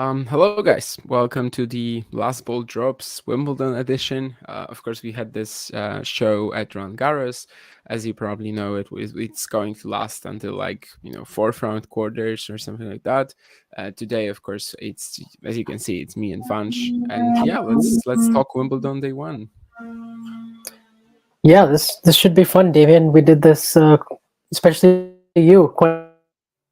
Hello, guys. Welcome to the Last Ball Drops Wimbledon edition. Of course, we had this show at Roland Garros. As you probably know, it's going to last until fourth round quarters or something like that. Today, of course, it's as you can see, it's me and Vanch, and yeah, let's talk Wimbledon day one. Yeah, this should be fun, Davian. We did this, especially you, quite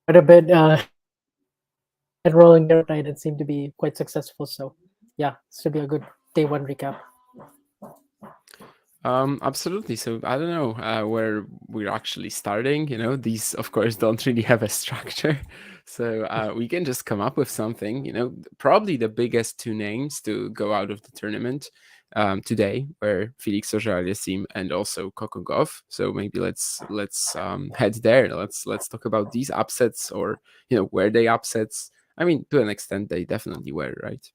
a bit at Roland Garros night. It seemed to be quite successful. So, yeah, this should be a good day one recap. Absolutely. So I don't know where we're actually starting. These of course don't really have a structure, so we can just come up with something. Probably the biggest two names to go out of the tournament today were Felix Auger-Aliassime and also Coco Gauff. So maybe let's head there. Let's talk about these upsets, or were they upsets? I mean, to an extent, they definitely were, right?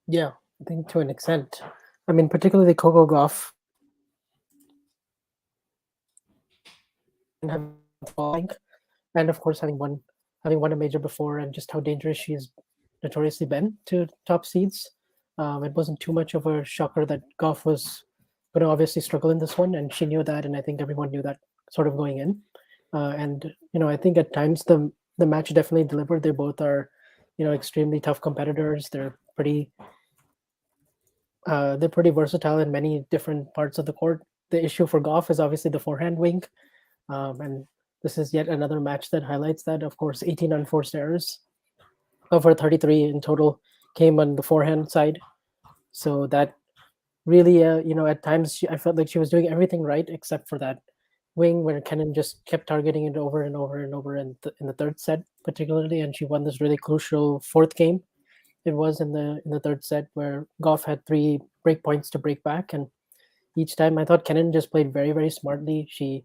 Yeah, I think to an extent. I mean, particularly Coco Gauff and having falling, and of course having won a major before, and just how dangerous she's notoriously been to top seeds. It wasn't too much of a shocker that Gauff was going to obviously struggle in this one, and she knew that, and I think everyone knew that sort of going in. And I think at times the match definitely delivered. They both are, extremely tough competitors. They're pretty versatile in many different parts of the court. The issue for Gauff is obviously the forehand wing, and this is yet another match that highlights that. Of course, 18 unforced errors, over 33 in total, came on the forehand side. So that really, at times I felt like she was doing everything right except for that wing, where Kenin just kept targeting it over and over and over in the third set, particularly, and she won this really crucial fourth game. It was in the third set where Gauff had 3 break points to break back, and each time I thought Kenin just played very, very smartly. She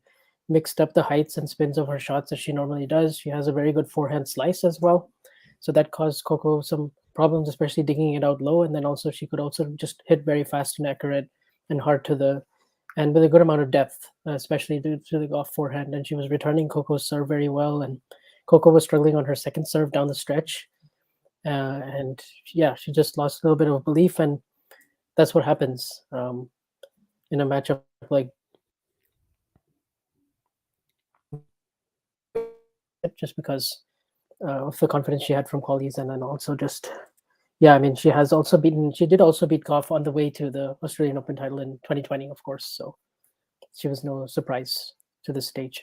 mixed up the heights and spins of her shots as she normally does. She has a very good forehand slice as well, so that caused Coco some problems, especially digging it out low. And then also she could also just hit very fast and accurate and hard and with a good amount of depth, especially to the Gauff forehand. And she was returning Coco's serve very well, and Coco was struggling on her second serve down the stretch. And yeah, she just lost a little bit of belief, and that's what happens in a matchup like just because of the confidence she had from qualies, and then also just I mean, she did also beat Gauff on the way to the Australian Open title in 2020, of course. So she was no surprise to this stage.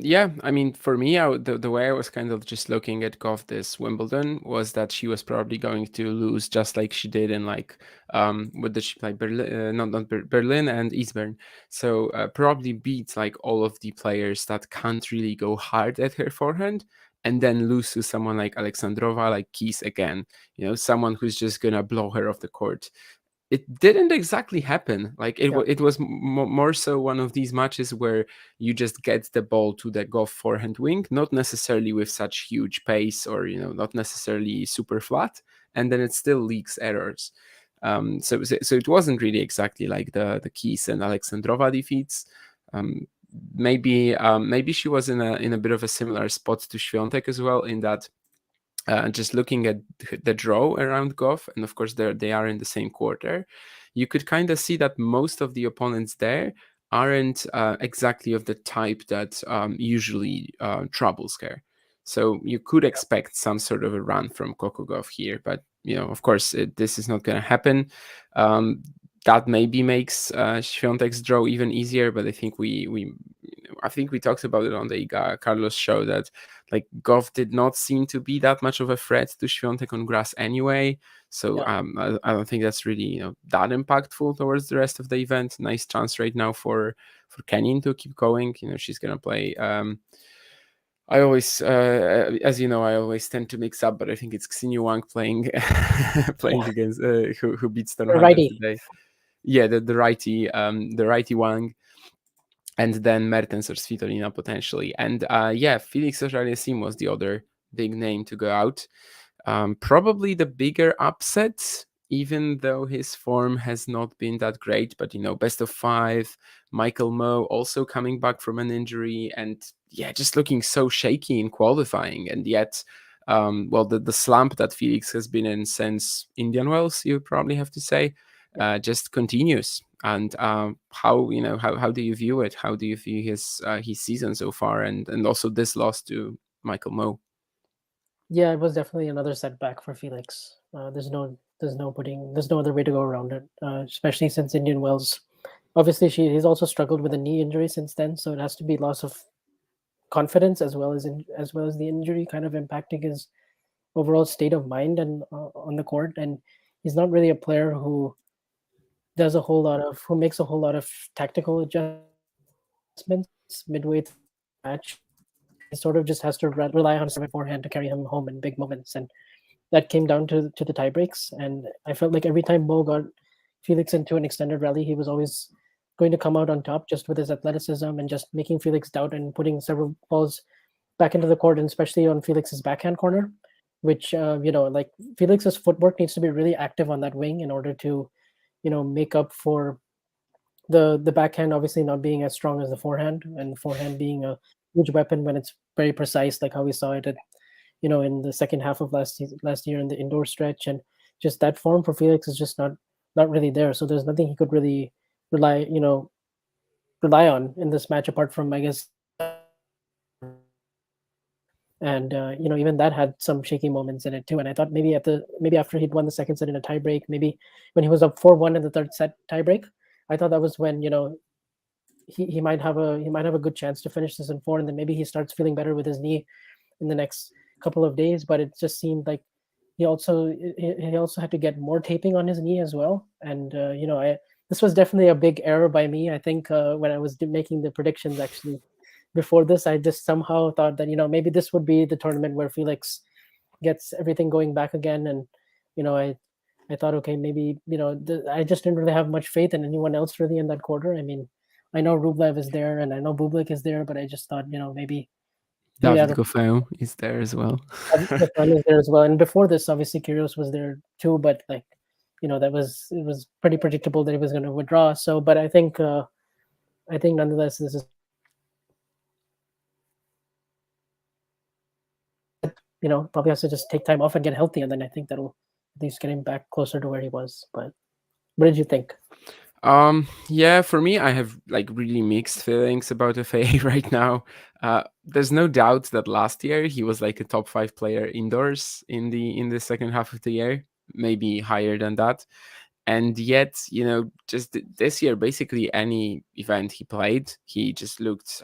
Yeah, I mean, for me, the way I was kind of just looking at Gauff this Wimbledon was that she was probably going to lose, just like she did in what did she play? Berlin, not Berlin and Eastbourne. So probably beat all of the players that can't really go hard at her forehand, and then lose to someone like Alexandrova, like Keys again. Someone who's just gonna blow her off the court. It didn't exactly happen. It was more so one of these matches where you just get the ball to the Gauff forehand wing, not necessarily with such huge pace, or not necessarily super flat, and then it still leaks errors. So it wasn't really exactly like the Keys and Alexandrova defeats. Maybe she was in a bit of a similar spot to Swiatek as well, in that just looking at the draw around Gauff, and of course they are in the same quarter, you could kind of see that most of the opponents there aren't exactly of the type that usually troubles her. So you could expect some sort of a run from Coco Gauff here, but of course this is not going to happen. That maybe makes Swiatek's draw even easier, but I think we talked about it on the Iga Carlos show, that Gauff did not seem to be that much of a threat to Swiatek on grass anyway. So I don't think that's really that impactful towards the rest of the event. Nice chance right now for Kenin to keep going. She's gonna play. I always, as you know, I always tend to mix up, but I think it's Xinyu Wang playing against who beats Stone today. Yeah, the righty Wang. And then Mertens or Svitolina potentially. And Felix Auger-Aliassime was the other big name to go out. Probably the bigger upset, even though his form has not been that great. But, best of 5, Michael Mmoh also coming back from an injury, and just looking so shaky in qualifying. And yet the slump that Felix has been in since Indian Wells, you probably have to say, just continues. And how do you view it? How do you view his season so far, and also this loss to Michael Mmoh? Yeah, it was definitely another setback for Felix. There's no other way to go around it. Especially since Indian Wells, obviously he's also struggled with a knee injury since then, so it has to be loss of confidence as well as the injury kind of impacting his overall state of mind and on the court. And he's not really a player who makes a whole lot of tactical adjustments midway through the match. He sort of just has to rely on his forehand to carry him home in big moments, and that came down to the tie breaks. And I felt like every time Mo got Felix into an extended rally, he was always going to come out on top just with his athleticism and just making Felix doubt and putting several balls back into the court, and especially on Felix's backhand corner, which like Felix's footwork needs to be really active on that wing in order to make up for the backhand obviously not being as strong as the forehand, and the forehand being a huge weapon when it's very precise, like how we saw it at in the second half of last year in the indoor stretch. And just that form for Felix is just not really there. So there's nothing he could really rely on in this match apart from, I guess, and even that had some shaky moments in it too. And I thought maybe after he'd won the second set in a tiebreak, maybe when he was up 4-1 in the third set tiebreak, I thought that was when he might have a good chance to finish this in 4, and then maybe he starts feeling better with his knee in the next couple of days. But it just seemed like he also had to get more taping on his knee as well. And this was definitely a big error by me. I think when I was making the predictions actually before this, I just somehow thought that maybe this would be the tournament where Felix gets everything going back again. And I thought, okay, maybe I just didn't really have much faith in anyone else really in that quarter. I mean, I know Rublev is there and I know Bublik is there, but I just thought maybe David Goffin is there as well. Goffin is there as well. And before this, obviously Kyrgios was there too, but like it was pretty predictable that he was going to withdraw. So, but I think nonetheless this is probably has to just take time off and get healthy, and then I think that'll at least get him back closer to where he was. But what did you think? Yeah, for me, I have like really mixed feelings about FA right now. There's no doubt that last year he was like a top 5 player indoors in the second half of the year, maybe higher than that. And yet, just this year, basically any event he played, he just looked,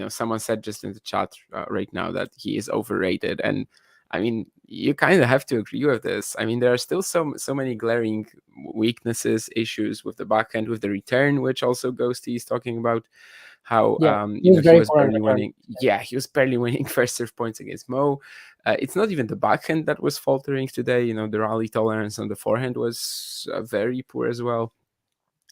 someone said just in the chat right now that he is overrated. And I mean, you kind of have to agree with this. I mean, there are still so many glaring weaknesses, issues with the backhand, with the return, which also Ghosty is talking about. How he was barely winning. Yeah, he was barely winning first serve points against Mo. It's not even the backhand that was faltering today. The rally tolerance on the forehand was very poor as well.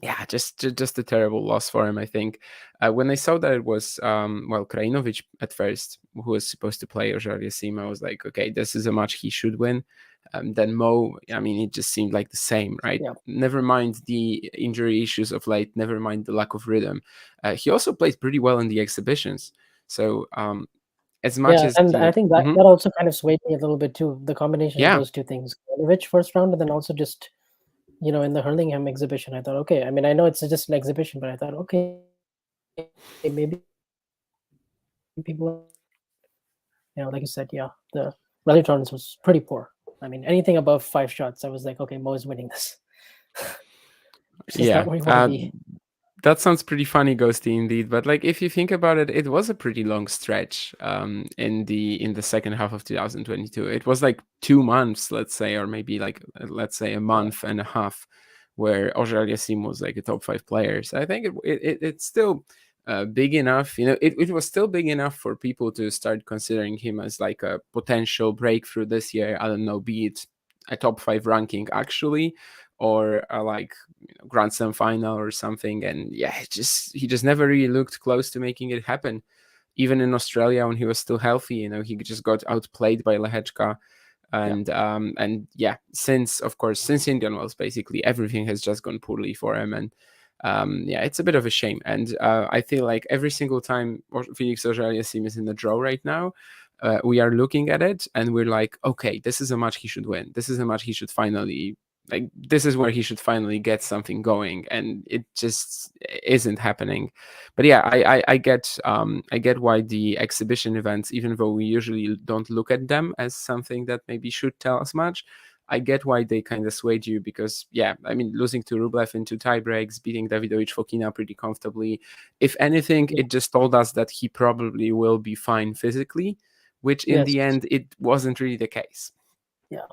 Yeah, just a terrible loss for him, I think. When I saw that it was Krajinovic at first, who was supposed to play Auger-Aliassime, I was like, okay, this is a match he should win. Then Mo, I mean, it just seemed like the same, right? Yeah. Never mind the injury issues of late, never mind the lack of rhythm. He also played pretty well in the exhibitions. So as much as... and I think that also kind of swayed me a little bit too, the combination of those two things. Krajinovic first round, and then also just, in the Hurlingham exhibition, I thought, okay, I mean, I know it's just an exhibition, but I thought, okay, maybe people, like you said, the rally tolerance was pretty poor. I mean, anything above 5 shots, I was like, okay, Mo is winning this. Yeah, that sounds pretty funny, Ghosty, indeed. But like, if you think about it, it was a pretty long stretch in the second half of 2022. It was like 2 months, let's say, or maybe like let's say a month and a half, where Auger-Aliassime was like a top 5 player. So I think it's still big enough. It was still big enough for people to start considering him as like a potential breakthrough this year. I don't know, be it a top 5 ranking actually, or like Grand Slam final or something. And yeah, he just never really looked close to making it happen. Even in Australia, when he was still healthy, he just got outplayed by Lehečka. And yeah, since Indian Wells, basically everything has just gone poorly for him. And yeah, it's a bit of a shame. And I feel like every single time Felix Auger-Aliassime is in the draw right now, we are looking at it and we're like, okay, this is a match he should win. This is a match he should finally, like, this is where he should finally get something going, and it just isn't happening. But yeah, I get why the exhibition events, even though we usually don't look at them as something that maybe should tell us much, I get why they kind of swayed you, because yeah, I mean, losing to Rublev in 2 tie breaks, beating Davidovich Fokina pretty comfortably. If anything, it just told us that he probably will be fine physically, which in the end, it wasn't really the case. Yeah.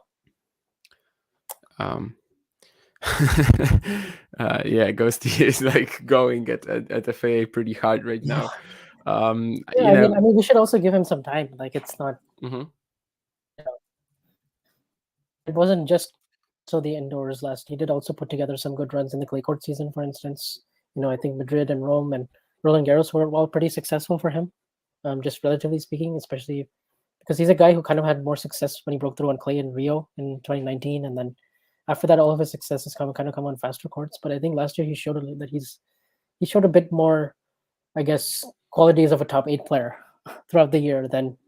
Yeah, Ghosty is like going at FAA pretty hard right now. I mean, we should also give him some time. Like, it's not. It wasn't just so the indoors last. He did also put together some good runs in the clay court season, for instance. I think Madrid and Rome and Roland Garros were all pretty successful for him, just relatively speaking, especially because he's a guy who kind of had more success when he broke through on clay in Rio in 2019, and then after that, all of his success has come on faster courts. But I think last year he showed that he showed a bit more, I guess, qualities of a top 8 player throughout the year than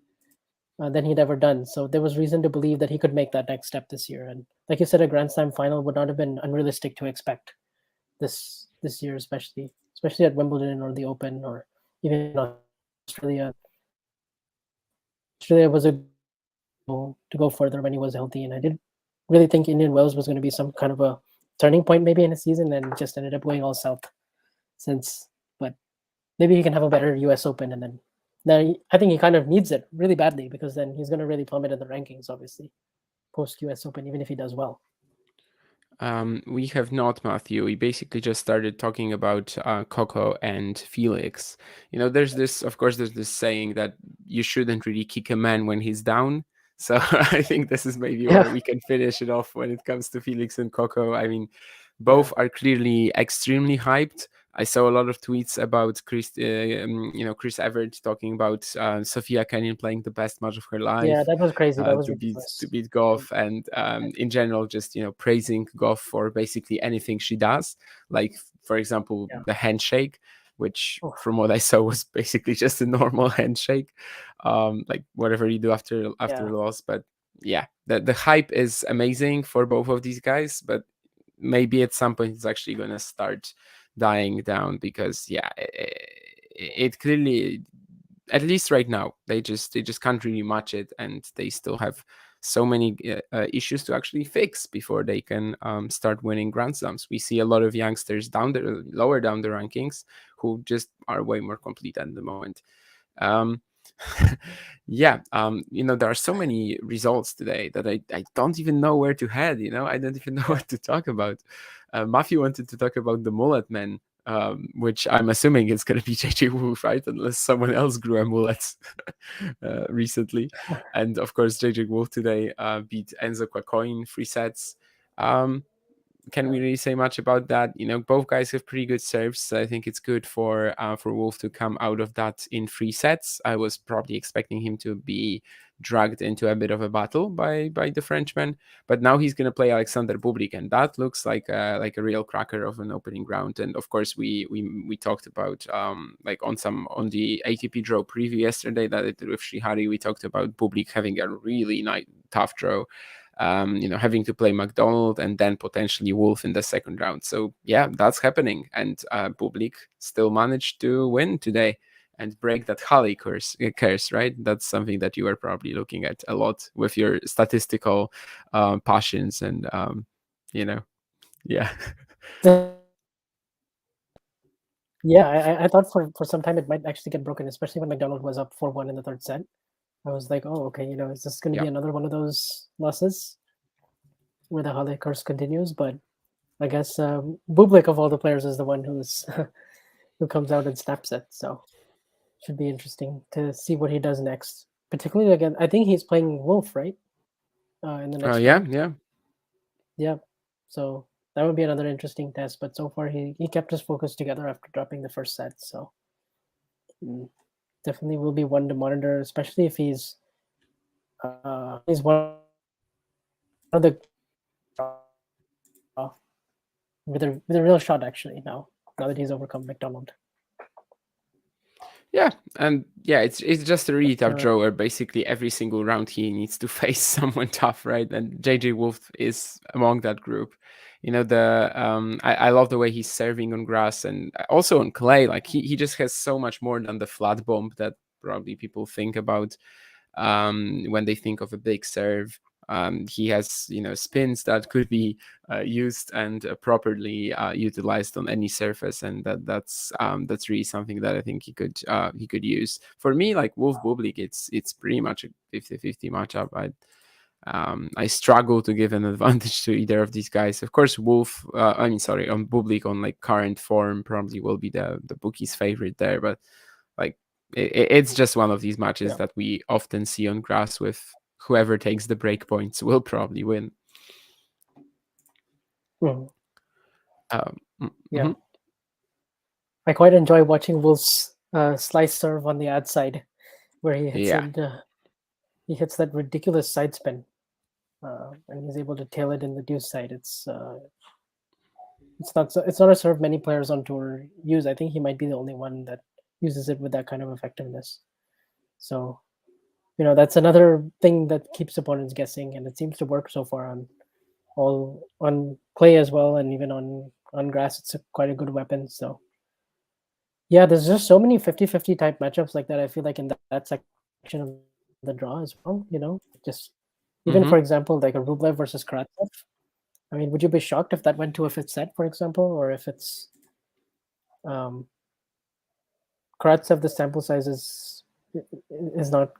he'd ever done. So there was reason to believe that he could make that next step this year. And like you said, a Grand Slam final would not have been unrealistic to expect this year, especially at Wimbledon or the Open or even Australia. Australia was a goal to go further when he was healthy, and I did really think Indian Wells was going to be some kind of a turning point maybe in a season, and just ended up going all south since. But maybe he can have a better US Open, and then now I think he kind of needs it really badly, because then he's going to really plummet in the rankings, obviously, post US Open, even if he does well. We have not, Matthew. We basically just started talking about Coco and Felix. There's this saying that you shouldn't really kick a man when he's down. So I think this is maybe where we can finish it off when it comes to Felix and Coco. I mean, both are clearly extremely hyped. I saw a lot of tweets about Chris Evert talking about Sofia Kenin playing the best match of her life. Yeah, that was crazy. That was to beat Gauff, and in general, just praising Gauff for basically anything she does. Like, for example, the handshake, which from what I saw was basically just a normal handshake, like whatever you do after a loss. But yeah, the hype is amazing for both of these guys, but maybe at some point it's actually going to start dying down, because it clearly, at least right now, they just can't really match it, and they still have so many issues to actually fix before they can start winning Grand Slams. We see a lot of youngsters lower down the rankings who just are way more complete at the moment. There are so many results today that I don't even know where to head. I don't even know what to talk about. Matthew wanted to talk about the mullet men, which I'm assuming is going to be JJ Wolf, right? Unless someone else grew a mullet recently. And of course, JJ Wolf today beat Enzo Quacoin 3 sets. Can we really say much about that? Both guys have pretty good serves. So I think it's good for Wolf to come out of that in 3 sets. I was probably expecting him to be dragged into a bit of a battle by the Frenchman, but now he's going to play Alexander Bublik, and that looks like a real cracker of an opening round. And of course, we talked about on the ATP draw preview yesterday that with Shrihari, we talked about Bublik having a really tough draw. Having to play McDonald and then potentially Wolf in the second round. So yeah, that's happening. And Bublik still managed to win today and break that Halley curse, right? That's something that you are probably looking at a lot with your statistical passions and, yeah. Yeah, I thought for some time it might actually get broken, especially when McDonald was up 4-1 in the third set. I was like, oh, okay, is this going to be another one of those losses where the Halley curse continues? But I guess Bublik, of all the players, is the one who comes out and snaps it. So it should be interesting to see what he does next. Particularly again, I think he's playing Wolf, right? In the next round. Yeah. So that would be another interesting test. But so far, he kept his focus together after dropping the first set. So definitely will be one to monitor, especially if he's one of the with a real shot actually now that he's overcome McDonald. Yeah, and yeah, it's just a really tough But, draw where basically every single round he needs to face someone tough, right? And JJ Wolf is among that group. I love the way he's serving on grass and also on clay. Like he just has so much more than the flat bomb that probably people think about when they think of a big serve. He has, spins that could be used and properly utilized on any surface, and that's really something that I think he could use. For me, like Wolf Bublik, it's pretty much a 50-50 matchup. I struggle to give an advantage to either of these guys. Of course, Wolf, on Bublik on like current form probably will be the bookie's favorite there, but like it's just one of these matches that we often see on grass with whoever takes the break points will probably win. Yeah. I quite enjoy watching Wolf's slice serve on the ad side, where he hits he hits that ridiculous side spin, and he's able to tail it in the deuce side. It's not a serve many players on tour use. I think he might be the only one that uses it with that kind of effectiveness. So, that's another thing that keeps opponents guessing, and it seems to work so far on clay as well, and even on grass. It's quite a good weapon. So, yeah, there's just so many 50-50 type matchups like that. I feel like in that section of the draw as well. Just even for example, like a Rublev versus Karatsev. I mean, would you be shocked if that went to a fifth set, for example, or if it's Karatsev? The sample size is not.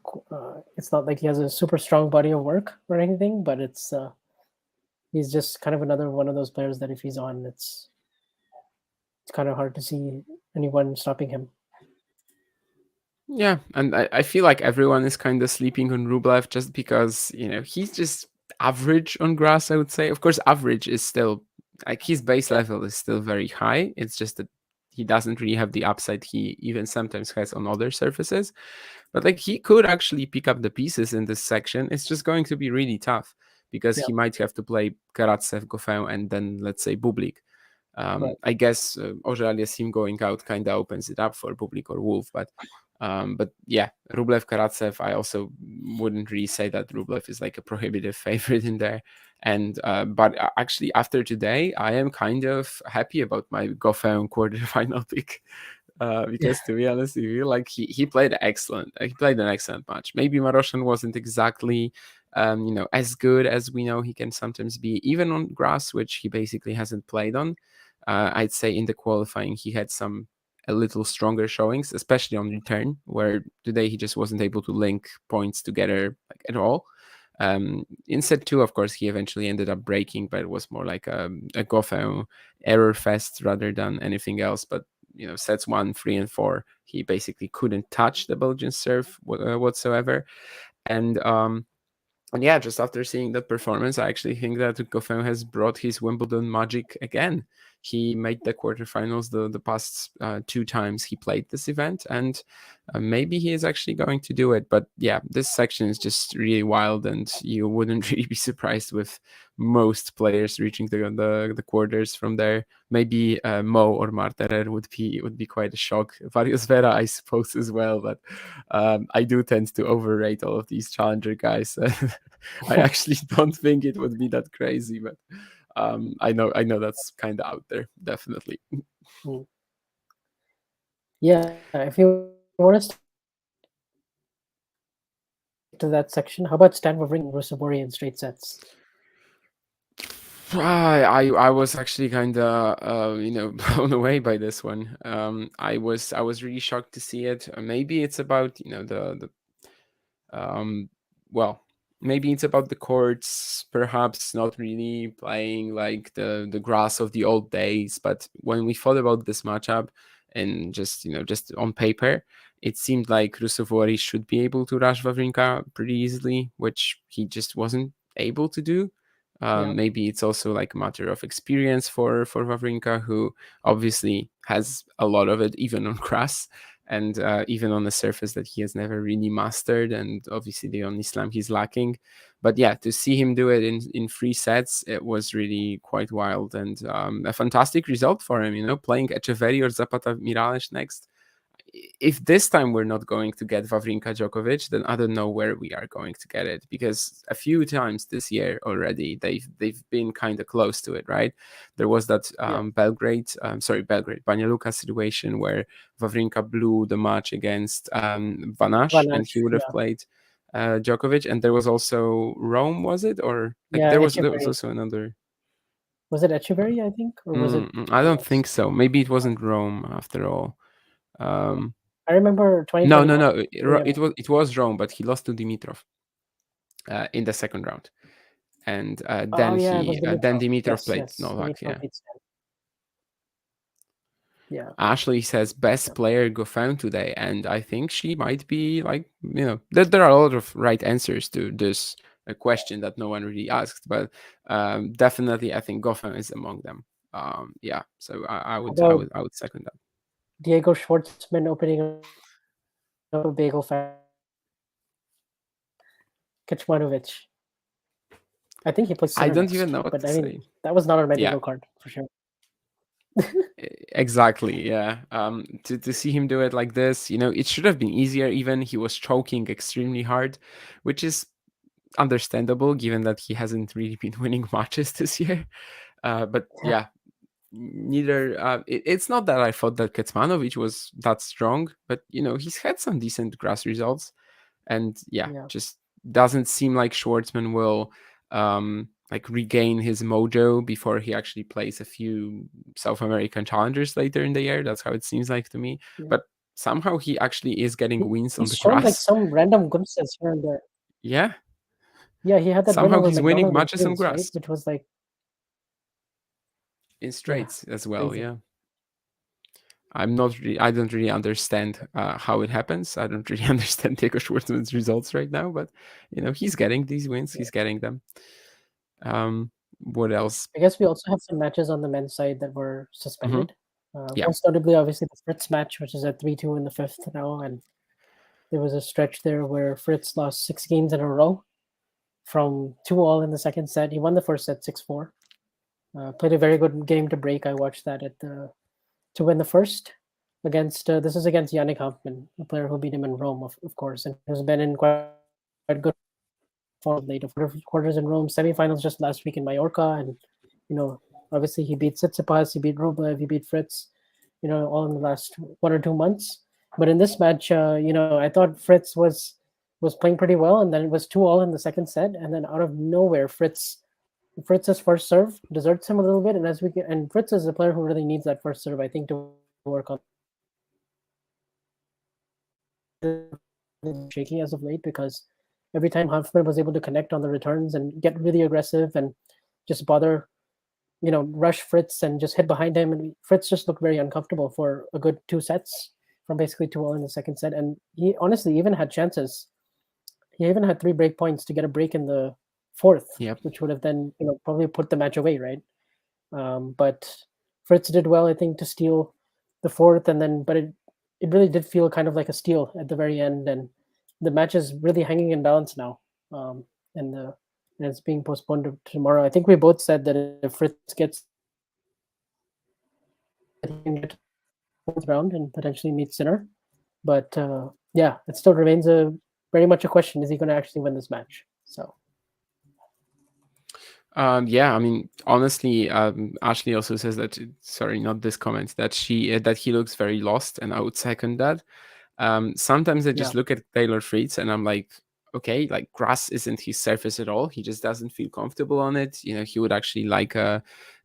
It's not like he has a super strong body of work or anything, but it's he's just kind of another one of those players that if he's on, it's kind of hard to see anyone stopping him. Yeah, and I feel like everyone is kind of sleeping on Rublev just because, he's just average on grass, I would say. Of course, average is still, like, his base level is still very high. It's just that he doesn't really have the upside he even sometimes has on other surfaces. But, like, he could actually pick up the pieces in this section. It's just going to be really tough because he might have to play Karatsev, Goffin, and then, let's say, Bublik. I guess Auger-Aliassime going out kind of opens it up for Bublik or Wolf, but yeah, Rublev Karatsev, I also wouldn't really say that Rublev is like a prohibitive favorite in there. And but actually, after today, I am kind of happy about my Goffin quarterfinal pick. Because to be honest with you, like he played excellent. He played an excellent match. Maybe Marozsán wasn't exactly as good as we know he can sometimes be, even on grass, which he basically hasn't played on. I'd say in the qualifying he had a little stronger showings, especially on return, where today he just wasn't able to link points together like at all. In set 2, of course, he eventually ended up breaking, but it was more like a Goffin error fest rather than anything else. But sets 1, 3, and 4, he basically couldn't touch the Belgian serve whatsoever. And yeah, just after seeing that performance, I actually think that Goffin has brought his Wimbledon magic again. He made the quarterfinals the past 2 times he played this event, and maybe he is actually going to do it. But yeah, this section is just really wild, and you wouldn't really be surprised with most players reaching the quarters from there. Maybe Mo or Marterer would be quite a shock. Varios Vera, I suppose, as well, but I do tend to overrate all of these challenger guys. I actually don't think it would be that crazy, but I know that's kind of out there, definitely. Yeah, if you want to that section, how about Stan Wawrinka versus Ruusuvuori in straight sets? I was actually kind of blown away by this one. I was really shocked to see it. Maybe it's about the well, maybe it's about the courts, perhaps not really playing like the grass of the old days. But when we thought about this matchup and just on paper, it seemed like Ruusuvuori should be able to rush Wawrinka pretty easily, which he just wasn't able to do. Maybe it's also like a matter of experience for Wawrinka, who obviously has a lot of it, even on grass and even on a surface that he has never really mastered, and obviously the only slam he's lacking. But yeah, to see him do it in 3 sets, it was really quite wild, and a fantastic result for him. Playing Echeverry or Zapata Miralles next, if this time we're not going to get Wawrinka Djokovic, then I don't know where we are going to get it, because a few times this year already they've been kind of close to it, right? There was that Belgrade Banja Luka situation where Wawrinka blew the match against Van Asch, and he would have played Djokovic. And there was also Rome, was it? Or there was also another. Was it Echeverry, I think? Or was it? I don't think so. Maybe it wasn't Rome after all. I remember 2021. No. It was Rome, but he lost to Dimitrov in the second round, and then Dimitrov played Novak. Yeah. Ashley says best player Goffin today, and I think she might be like, there are a lot of right answers to this question that no one really asked, but definitely I think Goffin is among them. So I would second that. Diego Schwartzman opening up a bagel factory. Kecmanovic. I think he plays. I don't even know what to say. That was not on my bingo card for sure. Exactly, yeah. To see him do it like this, it should have been easier. Even he was choking extremely hard, which is understandable given that he hasn't really been winning matches this year. But neither. It's not that I thought that Kecmanovic was that strong, but he's had some decent grass results, and just doesn't seem like Schwartzman will regain his mojo before he actually plays a few South American challengers later in the year. That's how it seems like to me. But somehow he actually is getting wins on the grass. Like some random glimpses here and there. Yeah. Yeah, he had that. Somehow he's winning matches on grass, right? Which was like in straights as well. Crazy. Yeah. I don't really understand how it happens. I don't really understand Diego Schwartzman's results right now, but he's getting these wins. He's getting them. What else? I guess we also have some matches on the men's side that were suspended. Most notably, obviously, the Fritz match, which is at 3-2 in the fifth now, and there was a stretch there where Fritz lost 6 games in a row from 2-all in the second set. He won the first set 6-4. Played a very good game to break. I watched that to win the first against this is against Yannick Hanfmann, the player who beat him in Rome, of course, and has been in quite good form late of quarters in Rome, semifinals just last week in Mallorca, and obviously he beat Tsitsipas, he beat Rublev, he beat Fritz, all in the last 1 or 2 months. But in this match, I thought Fritz was playing pretty well, and then it was 2-all in the second set, and then out of nowhere, Fritz's first serve deserts him a little bit, and Fritz is a player who really needs that first serve, I think, to work on shaky as of late, because every time Hanfmann was able to connect on the returns and get really aggressive and just bother, rush Fritz and just hit behind him, and Fritz just looked very uncomfortable for a good 2 sets from basically 2-all in the second set, and he honestly even had chances. He even had 3 break points to get a break in the fourth, which would have then probably put the match away, right? But Fritz did well, I think, to steal the fourth, but it really did feel kind of like a steal at the very end, and the match is really hanging in balance now, and it's being postponed to tomorrow. I think we both said that if Fritz gets the fourth round and potentially meet Sinner, but it still remains very much a question: is he going to actually win this match? So. I mean, honestly, Ashley also says that, sorry, not this comment, that he looks very lost, and I would second that. Sometimes I just look at Taylor Fritz and I'm like, okay, like grass isn't his surface at all. He just doesn't feel comfortable on it. He would actually like a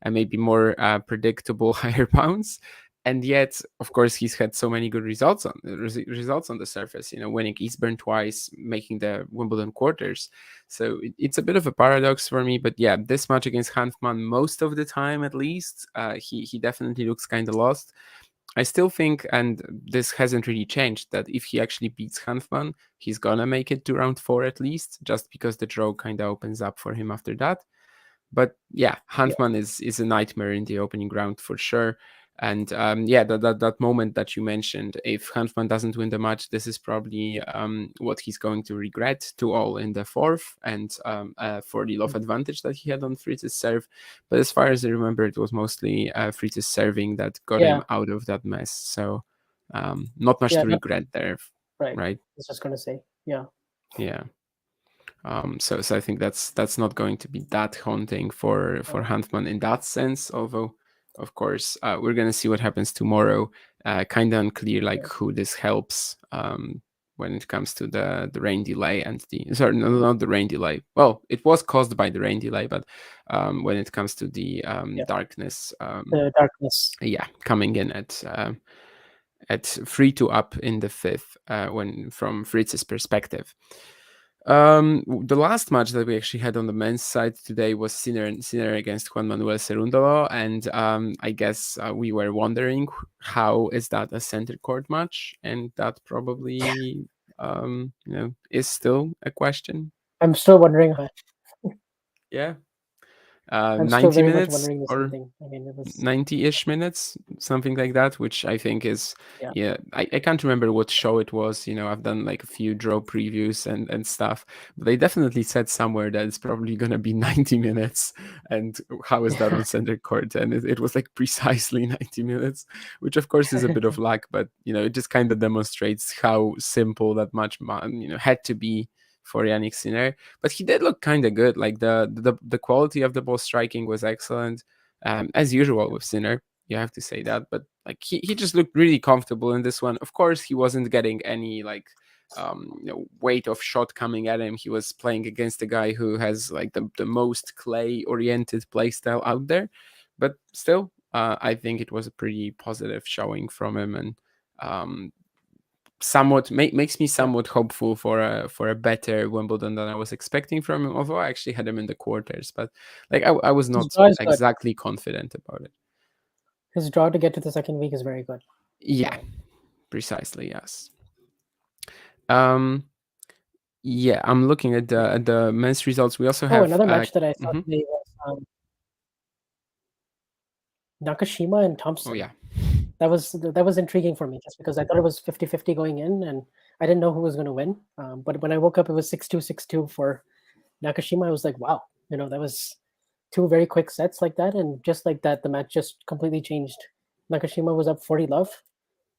maybe more predictable higher bounce. And yet, of course, he's had so many good results on the surface, winning Eastbourne twice, making the Wimbledon quarters. So it's a bit of a paradox for me. But yeah, this match against Hanfmann, most of the time at least, he definitely looks kind of lost. I still think, and this hasn't really changed, that if he actually beats Hanfmann, he's gonna make it to round 4 at least, just because the draw kind of opens up for him after that. But yeah, Hanfmann is a nightmare in the opening round for sure. And that moment that you mentioned, if Hanfmann doesn't win the match, this is probably what he's going to regret, 2-all in the fourth, and for the love advantage that he had on Fritz's serve. But as far as I remember, it was mostly Fritz's serving that got him out of that mess. So not much Yeah, to regret there, right. right? I was just going to say, yeah. Yeah. So I think that's not going to be that haunting for Hanfmann in that sense. Although, of course, we're gonna see what happens tomorrow. Kind of unclear, like who this helps when it comes to the rain delay and not the rain delay. Well, it was caused by the rain delay, but when it comes to the darkness, The darkness. yeah, coming in at 3-2 up in the fifth, when from Fritz's perspective. The last match that we actually had on the men's side today was Sinner against Juan Manuel Cerundolo, and I guess we were wondering how is that a center court match, and that probably is still a question. I'm still wondering. Yeah. I'm 90 still very much minutes wondering the same or thing. I mean, it was 90-ish minutes, something like that, which I think is, I can't remember what show it was. I've done like a few draw previews and stuff, but they definitely said somewhere that it's probably going to be 90 minutes. And how is that on center court? And it was like precisely 90 minutes, which of course is a bit of luck, but, it just kind of demonstrates how simple that match, had to be for Jannik Sinner. But he did look kind of good. Like the quality of the ball striking was excellent, as usual with Sinner. You have to say that. But like he just looked really comfortable in this one. Of course, he wasn't getting any like weight of shot coming at him. He was playing against a guy who has like the most clay oriented play style out there. But still, I think it was a pretty positive showing from him, and somewhat makes me somewhat hopeful for a better Wimbledon than I was expecting from him. Although I actually had him in the quarters, but like I was not exactly confident about it. His draw to get to the second week is very good. Yeah, precisely. Yes. Yeah, I'm looking at the men's results. We also have another match that I thought today was Nakashima and Thompson. Oh yeah. That was intriguing for me, just because I thought it was 50-50 going in, and I didn't know who was going to win. But when I woke up, it was 6-2, 6-2 for Nakashima. I was like, wow, that was two very quick sets like that, and just like that, the match just completely changed. Nakashima was up 40-love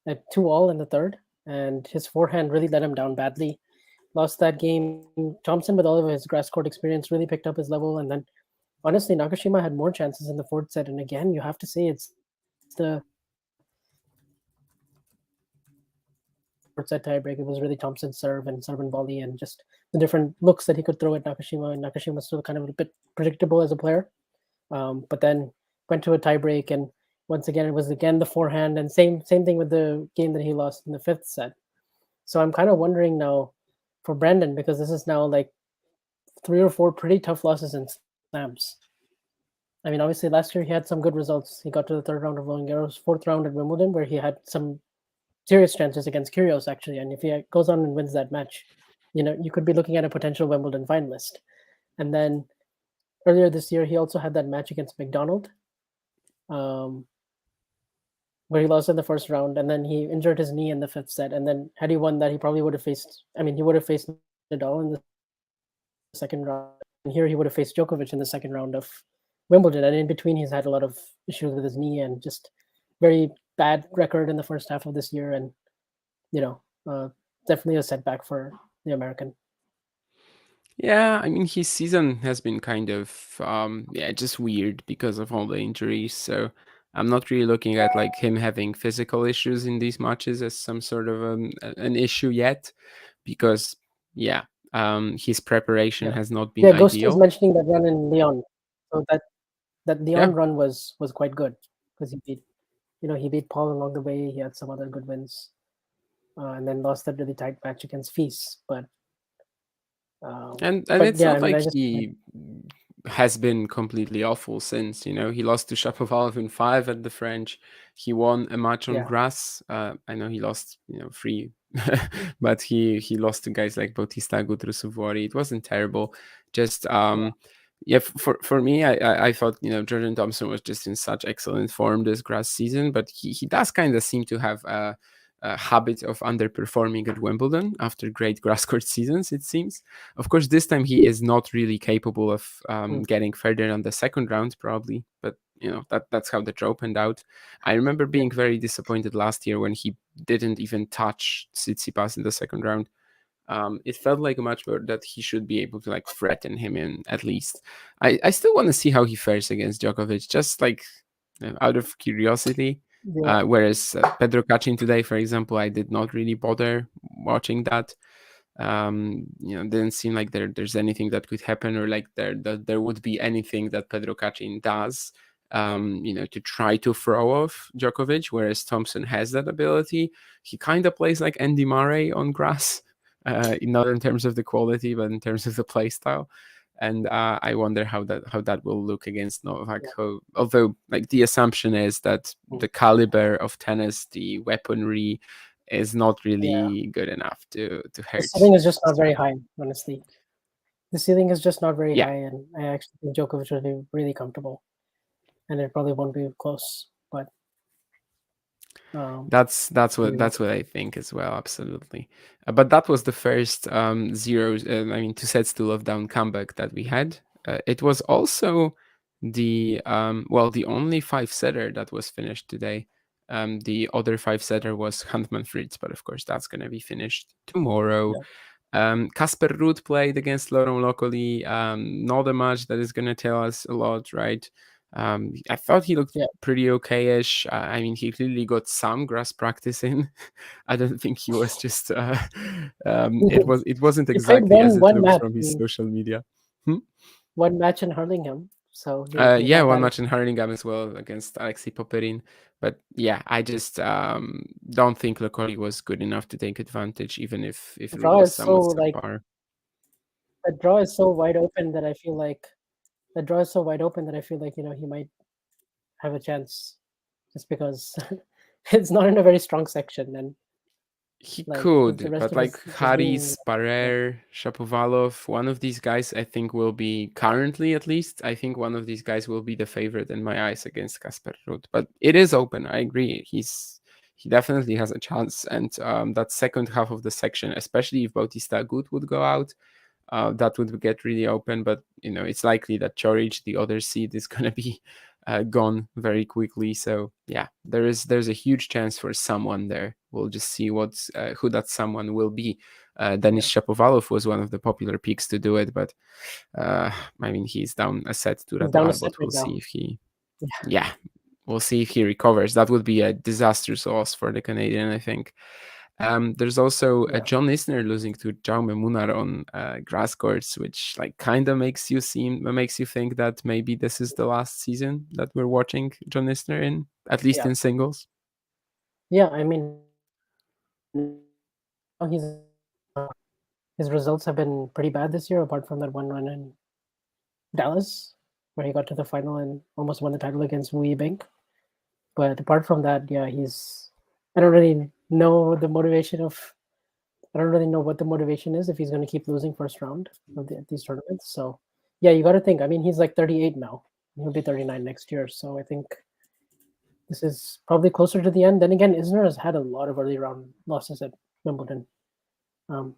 at 2-all in the third, and his forehand really let him down badly. Lost that game. Thompson, with all of his grass court experience, really picked up his level, and then honestly, Nakashima had more chances in the fourth set. And again, you have to say it's the fourth set tiebreak. It was really Thompson's serve and volley, and just the different looks that he could throw at Nakashima. And Nakashima was still kind of a bit predictable as a player, but then went to a tiebreak, and once again, it was the forehand, and same thing with the game that he lost in the fifth set. So I'm kind of wondering now for Brandon, because this is now like 3 or 4 pretty tough losses in slams. I mean, obviously last year he had some good results. He got to the third round of Roland Garros, fourth round at Wimbledon, where he had some serious chances against Kyrgios, actually. And if he goes on and wins that match, you could be looking at a potential Wimbledon finalist. And then earlier this year, he also had that match against McDonald, where he lost in the first round, and then he injured his knee in the fifth set. And then had he won that, he probably would have faced Nadal in the second round. And here he would have faced Djokovic in the second round of Wimbledon. And in between, he's had a lot of issues with his knee and just very bad record in the first half of this year. And, definitely a setback for the American. Yeah, I mean, his season has been kind of, just weird because of all the injuries. So I'm not really looking at like him having physical issues in these matches as some sort of an issue yet, because his preparation has not been ideal. Ghost is mentioning that run in Lyon, so that Lyon run was quite good, because he beat Paul along the way. He had some other good wins, and then lost that really tight match against Fils. But it's not like he has been completely awful since. He lost to Shapovalov in 5 at the French. He won a match on grass. I know he lost 3, but he lost to guys like Bautista Agut, Ruusuvuori. It wasn't terrible. Just for me, I thought Jordan Thompson was just in such excellent form this grass season, but he does kind of seem to have a habit of underperforming at Wimbledon after great grass court seasons, it seems. Of course, this time he is not really capable of getting further on the second round, probably, but that's how the draw opened out. I remember being very disappointed last year when he didn't even touch Tsitsipas in the second round. It felt like a match where that he should be able to like threaten him in at least. I still want to see how he fares against Djokovic, just like out of curiosity. Whereas Pedro Cachín today, for example, I did not really bother watching that. Didn't seem like there's anything that could happen, or like there would be anything that Pedro Cachín does, to try to throw off Djokovic. Whereas Thompson has that ability. He kind of plays like Andy Murray on grass, not in terms of the quality, but in terms of the play style. And I wonder how that will look against Novak. Although, like, the assumption is that the caliber of tennis, the weaponry, is not really good enough to hurt. The ceiling is just not very high, honestly. The ceiling is just not very high, and I actually think Djokovic will be really comfortable, and it probably won't be close. But that's what I think as well. Absolutely. But that was the first 2 sets to love down comeback that we had. It was also the only 5-setter that was finished today. The other 5-setter was Handman Fritz, but of course that's going to be finished tomorrow. Casper Ruud played against Laurent Locoli. Not a match that is going to tell us a lot, right? I thought he looked pretty okay-ish. He clearly got some grass practice in. I don't think he was just. It wasn't exactly as it looked from his social media. One match in Hurlingham. So one match in Hurlingham as well against Alexei Popperin. But yeah, I just don't think Locoli was good enough to take advantage, even if the draw is so like subpar. The draw is so wide open that I feel like he might have a chance, just because it's not in a very strong section, and he could, but like Haris, Parer, Shapovalov, one of these guys, I think will be currently, at least, I think one of these guys will be the favorite in my eyes against Casper Ruud. But it is open. I agree. He definitely has a chance, and that second half of the section, especially if Bautista Agut would go out, that would get really open. But it's likely that Chorich, the other seed, is going to be gone very quickly. So yeah, there's a huge chance for someone there. We'll just see who that someone will be. Denis Shapovalov was one of the popular picks to do it, but he's down a set to Radwan, but we'll see if he we'll see if he recovers. That would be a disastrous loss for the Canadian, I think. There's also John Isner losing to Jaume Munar on grass courts, which like kind of makes you think that maybe this is the last season that we're watching John Isner in, at least in singles. Yeah, his results have been pretty bad this year, apart from that one run in Dallas, where he got to the final and almost won the title against Wu Yibing. But apart from that, I don't really know what the motivation is if he's going to keep losing first round of these tournaments. So you got to think. He's like 38 now. He'll be 39 next year. So I think this is probably closer to the end. Then again, Isner has had a lot of early round losses at Wimbledon. The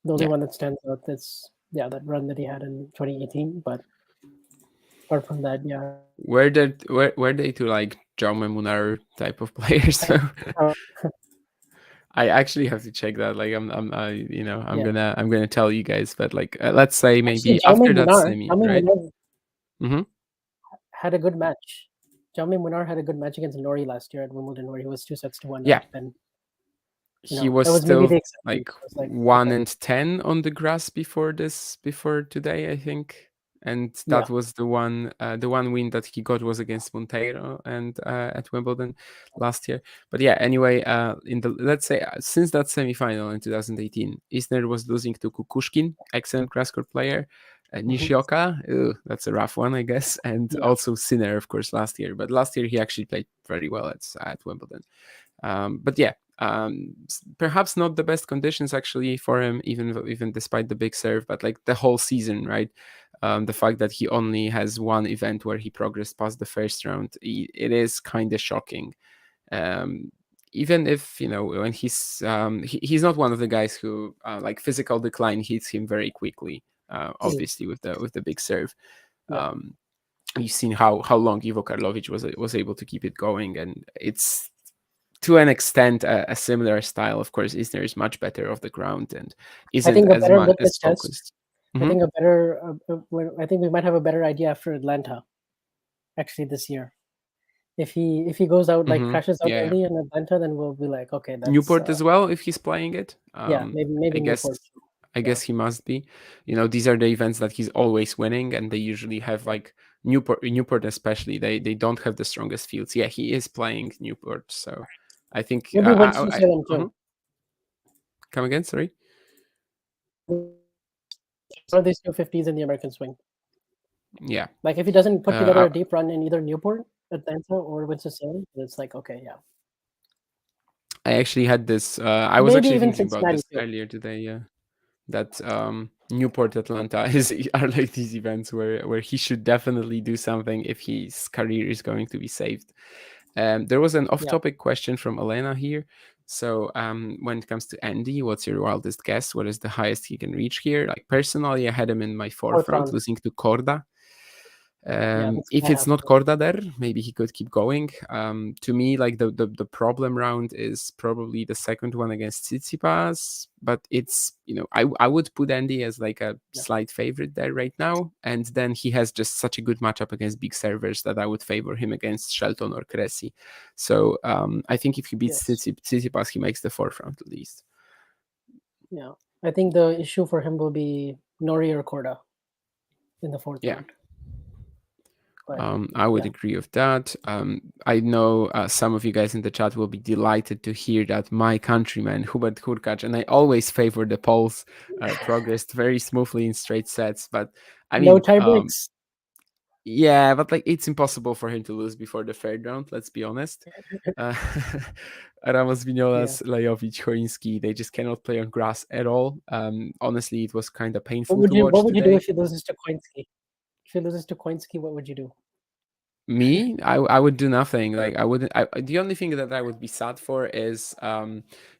only one that stands out is that run that he had in 2018. But apart from that, were they to like Jaume Munar type of players? I actually have to check that. Like I'm gonna tell you guys, but like let's say maybe after that semi, right? Had a good match. Jaume Munar had a good match against Norrie last year at Wimbledon, where he was 2-1 up, and he was still like 1-10 on the grass before today, I think. And that was the one win that he got was against Monteiro and at Wimbledon last year. But anyway, let's say since that semifinal in 2018, Isner was losing to Kukushkin, excellent grass court player, Nishioka, that's a rough one, I guess, and also Sinner, of course, last year. But last year he actually played very well at Wimbledon. Perhaps not the best conditions actually for him, even despite the big serve, but like the whole season, right? The fact that he only has one event where he progressed past the first round, it is kind of shocking. Even if when he's not one of the guys who like physical decline hits him very quickly, obviously with the big serve. you've seen how long Ivo Karlovic was able to keep it going, and it's to an extent a similar style. Of course, Isner is much better off the ground and I isn't think a as better much litmus as test. focused. I think I think we might have a better idea after Atlanta, actually, this year. If he goes out, like crashes out Yeah. early in Atlanta, then we'll be like, okay, that's Newport as well, if he's playing it. yeah, maybe I guess Newport. he must be. These are the events that he's always winning, and they usually have like Newport especially. They don't have the strongest fields. Yeah, he is playing Newport, so I think Maybe Winston-Salem too. Come again, sorry. Are these 250s in the American swing? Yeah. Like if he doesn't put together a deep run in either Newport, Atlanta, or Winston-Salem, it's like, okay, yeah. I actually had this. I was Maybe actually even thinking about this 692. earlier today. Yeah, that Newport Atlanta are like these events where he should definitely do something if his career is going to be saved. There was an off-topic question from Elena here. So when it comes to Andy, what's your wildest guess? What is the highest he can reach here? Like personally, I had him in my fourth round, losing to Korda. If it's not Korda there, maybe he could keep going. To me, like the problem round is probably the second one against Tsitsipas, but it's, I would put Andy as like a slight favorite there right now, and then he has just such a good matchup against big servers that I would favor him against Shelton or Cressy. So I think if he beats Tsitsipas, he makes the fourth round at least. Yeah, I think the issue for him will be Nori or Korda in the fourth round. I would agree with that. I know some of you guys in the chat will be delighted to hear that my countryman Hubert Hurkacz, and I always favor the Poles, progressed very smoothly in straight sets. But I mean, no tie breaks. Yeah, but like it's impossible for him to lose before the third round. Let's be honest. Ramos, Vignolas, Lajovic, Choinski, they just cannot play on grass at all. Honestly, it was kind of painful to watch. What would you do if he loses to Koinski? If he loses to Koinski, what would you do? Me, I would do nothing. Like I wouldn't. The only thing that I would be sad for is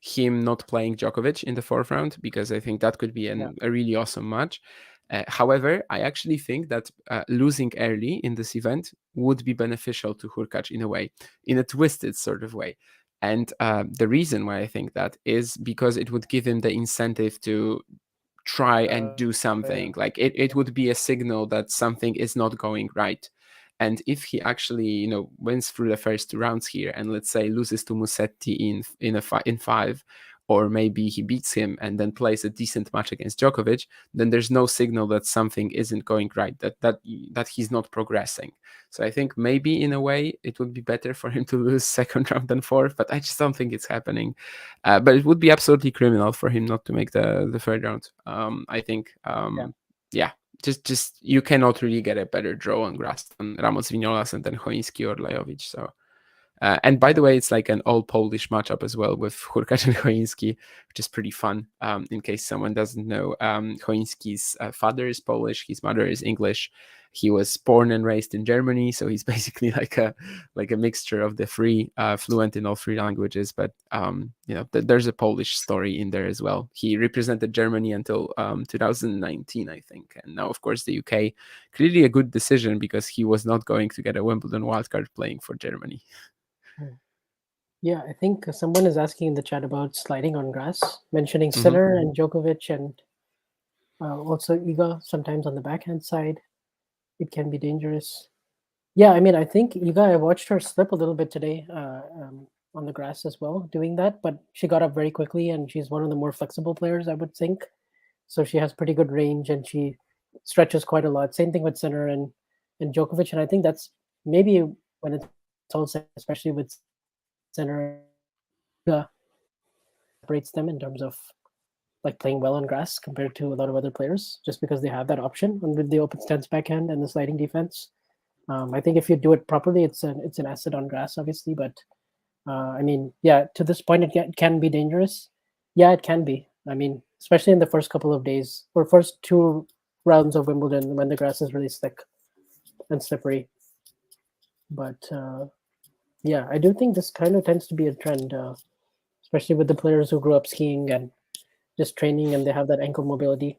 him not playing Djokovic in the fourth round, because I think that could be a really awesome match. However, I actually think that losing early in this event would be beneficial to Hurkacz in a way, in a twisted sort of way. And the reason why I think that is because it would give him the incentive to try and do something. Like it would be a signal that something is not going right. And if he actually, wins through the first two rounds here, and let's say loses to Musetti in five, or maybe he beats him and then plays a decent match against Djokovic, then there's no signal that something isn't going right, that he's not progressing. So I think maybe in a way it would be better for him to lose second round than fourth, but I just don't think it's happening. But it would be absolutely criminal for him not to make the third round. I think, just you cannot really get a better draw on grass than Ramos Vignolas and then Choinski or Lajovic. So, and by the way, it's like an all Polish matchup as well with Hurkacz and Choinski, which is pretty fun. In case someone doesn't know, Choinski's father is Polish, his mother is English. He was born and raised in Germany, so he's basically like a mixture of the three, fluent in all three languages. But there's a Polish story in there as well. He represented Germany until 2019, I think, and now of course the UK. Clearly a good decision, because he was not going to get a Wimbledon wildcard playing for Germany. Yeah, I think someone is asking in the chat about sliding on grass, mentioning Sinner and Djokovic, and also Iga sometimes on the backhand side. It can be dangerous. Yeah, I mean, I think Iga, I watched her slip a little bit today on the grass as well, doing that, but she got up very quickly, and she's one of the more flexible players, I would think. So she has pretty good range, and she stretches quite a lot. Same thing with Sinner and Djokovic, and I think that's maybe when it's all said, especially with Sinner, separates them in terms of like playing well on grass compared to a lot of other players, just because they have that option with the open stance backhand and the sliding defense. I think if you do it properly, it's an asset on grass, obviously. But I mean, yeah, to this point, it can be dangerous. Yeah, it can be. I mean, especially in the first couple of days or first two rounds of Wimbledon when the grass is really slick and slippery. But yeah, I do think this kind of tends to be a trend, especially with the players who grew up skiing and just training, and they have that ankle mobility.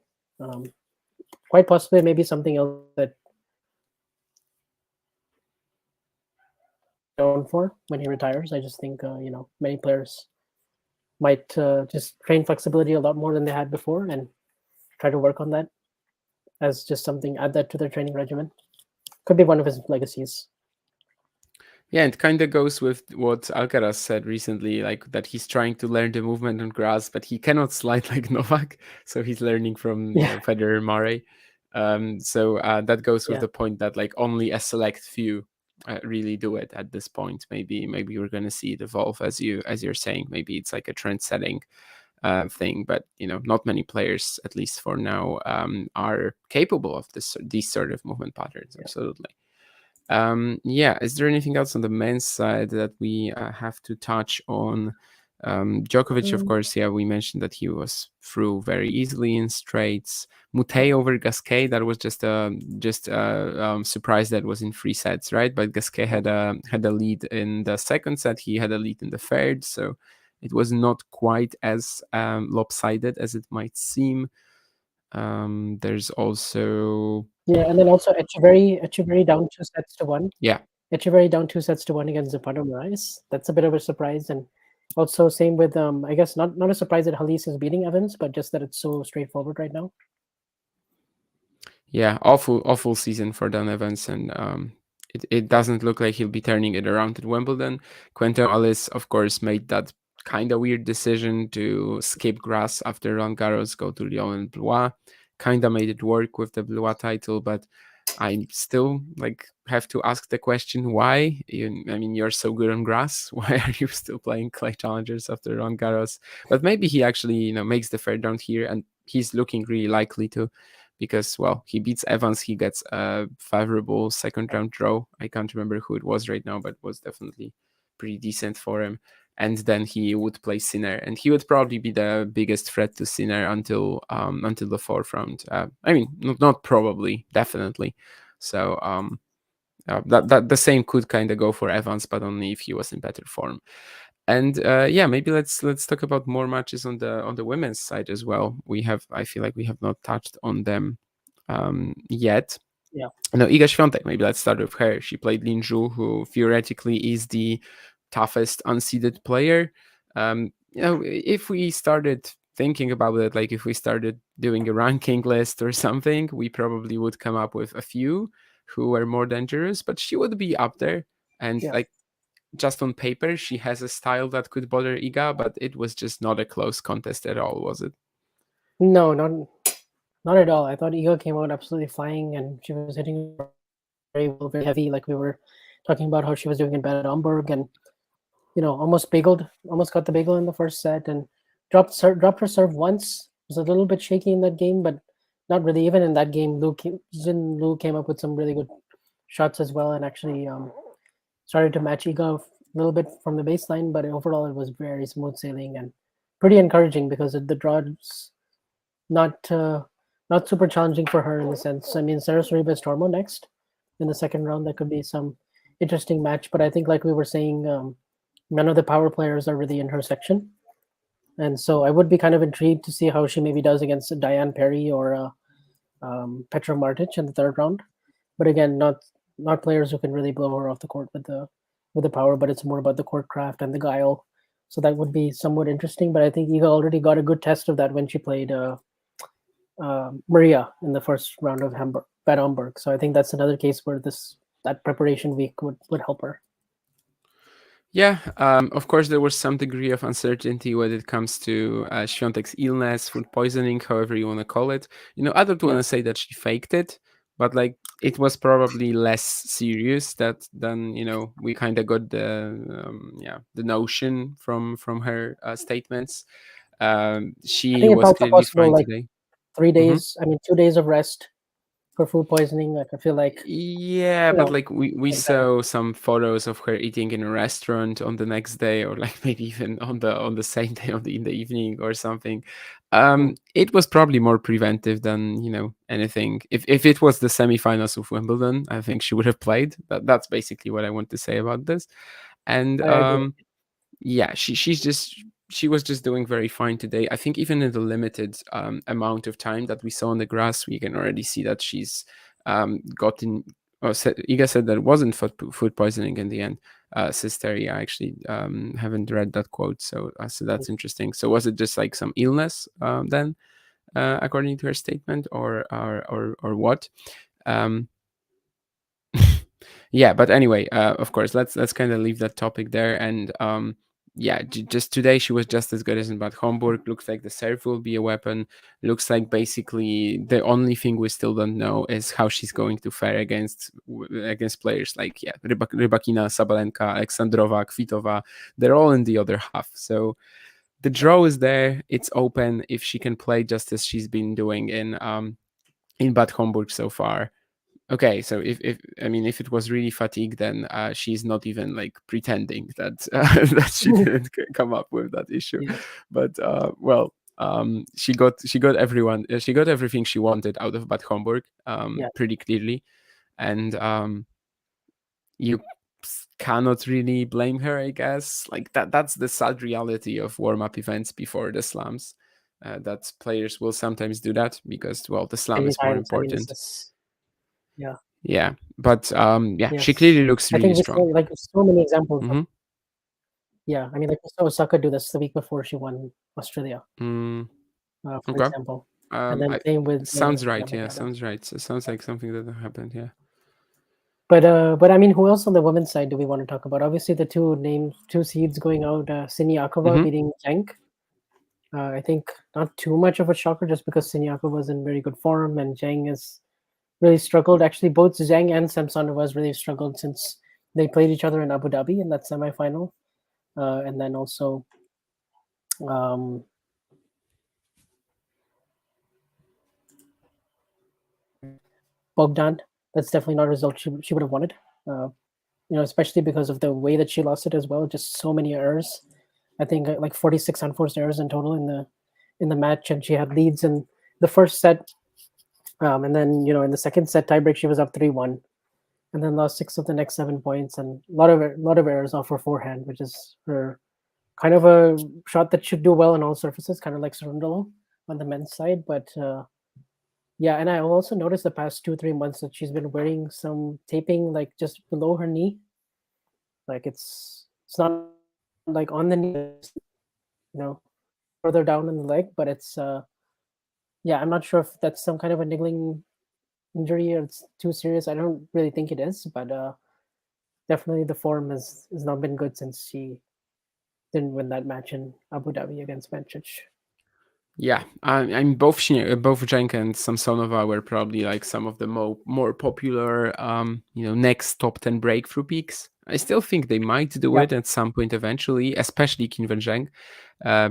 Quite possibly, maybe something else that known for when he retires. I just think many players might just train flexibility a lot more than they had before and try to work on that as just something, add that to their training regimen. Could be one of his legacies. Yeah, it kind of goes with what Alcaraz said recently, like that he's trying to learn the movement on grass, but he cannot slide like Novak, so he's learning from Federer, Murray. So that goes with the point that like only a select few really do it at this point. Maybe we're gonna see it evolve as you're saying. Maybe it's like a trend-setting thing, but not many players, at least for now, are capable of these sort of movement patterns. Absolutely. Is there anything else on the men's side that we have to touch on? Djokovic, of course, we mentioned that he was through very easily in straights. Mute over Gasquet, that was just a surprise that was in 3 sets, right? But Gasquet had a lead in the second set. He had a lead in the third, so it was not quite as lopsided as it might seem. There's also and then also Echeverry down 2-1. Yeah, Echeverry down 2-1 against Zapata Moraes. That's a bit of a surprise, and also same with I guess not a surprise that Halys is beating Evans, but just that it's so straightforward right now. Yeah, awful season for Dan Evans, and it doesn't look like he'll be turning it around at Wimbledon. Quentin Ellis, of course, made that kind of weird decision to skip grass after Roland Garros, go to Lyon and Blois. Kind of made it work with the Blois title, but I still have to ask the question why. You're so good on grass. Why are you still playing clay challengers after Roland Garros? But maybe he actually makes the third round here, and he's looking really likely to, because he beats Evans. He gets a favorable second round draw. I can't remember who it was right now, but it was definitely pretty decent for him. And then he would play Sinner, and he would probably be the biggest threat to Sinner until the fourth round. Not probably, definitely. So that the same could kind of go for Evans, but only if he was in better form. And maybe let's talk about more matches on the women's side as well. I feel like we have not touched on them yet. Yeah. No, Iga Świątek. Maybe let's start with her. She played Lin Zhu, who theoretically is the toughest unseeded player. If we started thinking about it, like if we started doing a ranking list or something, we probably would come up with a few who were more dangerous, but she would be up there. And just on paper, she has a style that could bother Iga, but it was just not a close contest at all, was it? No, not at all. I thought Iga came out absolutely flying, and she was hitting very well, very heavy, like we were talking about how she was doing in Bad Homburg, and almost got the bagel in the first set, and dropped her serve once. Was a little bit shaky in that game, but not really. Even in that game, Lu came up with some really good shots as well, and actually started to match Iga a little bit from the baseline. But overall, it was very smooth sailing and pretty encouraging, because the draw is not super challenging for her in the sense. Sarah Sorribes Tormo next in the second round. That could be some interesting match. But I think, like we were saying, none of the power players are really in her section. And so I would be kind of intrigued to see how she maybe does against Diane Perry or Petra Martic in the third round. But again, not players who can really blow her off the court with the power, but it's more about the court craft and the guile. So that would be somewhat interesting. But I think Iga already got a good test of that when she played Maria in the first round of Bad Homburg. So I think that's another case where that preparation week would help her. Yeah, of course, there was some degree of uncertainty when it comes to Świątek's illness, food poisoning, however you want to call it. I don't want to say that she faked it, but it was probably less serious than we kind of got the notion from her statements. She was clearly fine today. 3 days, 2 days of rest for food poisoning. I feel like but we saw some photos of her eating in a restaurant on the next day, or maybe even on the same day in the evening or something. It was probably more preventive than anything. If it was the semifinals of Wimbledon, I think she would have played. That's basically what I want to say about this. And she was just doing very fine today. I think even in the limited amount of time that we saw on the grass, we can already see that she's gotten Iga said that it wasn't food poisoning in the end. Sister, I actually haven't read that quote, so that's interesting. So was it just like some illness then, according to her statement, or what? Yeah, but anyway, of course, let's kind of leave that topic there. And just today she was just as good as in Bad Homburg. Looks like the serve will be a weapon. Looks like basically the only thing we still don't know is how she's going to fare against players like Rybakina, Sabalenka, Alexandrova, Kvitova. They're all in the other half. So the draw is there. It's open if she can play just as she's been doing in Bad Homburg so far. Okay, so if it was really fatigue, then she's not even like pretending that that she didn't come up with that issue. Yeah. But she got everything she wanted out of Bad Homburg pretty clearly, and you cannot really blame her, I guess. Like that's the sad reality of warm-up events before the slams, that players will sometimes do that because the slam is more important. Yeah, but she clearly looks really strong. Like so many examples. Mm-hmm. Yeah, I mean, like we saw Osaka do this the week before she won Australia, for example. And then same with sounds right. Yeah, sounds right. So it sounds like something that happened. Yeah. But I mean, who else on the women's side do we want to talk about? Obviously, the two seeds going out, Siniakova beating Zheng. I think not too much of a shocker, just because Siniakova was in very good form and Zheng has really struggled. Actually, both Zheng and Samsonova has really struggled since they played each other in Abu Dhabi in that semifinal, and then also Bogdan. That's definitely not a result she would have wanted. Especially because of the way that she lost it as well. Just so many errors. I think like 46 unforced errors in total in the match, and she had leads in the first set, and then in the second set tiebreak she was up 3-1, and then lost 6 of the next 7 points, and a lot of errors off her forehand, which is her kind of a shot that should do well on all surfaces, kind of like Cerundolo on the men's side, but. Yeah, and I also noticed the past 2-3 months that she's been wearing some taping like just below her knee. Like it's not like on the knee, further down in the leg, but it's I'm not sure if that's some kind of a niggling injury or it's too serious. I don't really think it is, but definitely the form has not been good since she didn't win that match in Abu Dhabi against Bencic. Yeah, I mean both Zheng and Samsonova were probably like some of the more popular next top 10 breakthrough picks. I still think they might do it at some point eventually, especially Qin Zheng.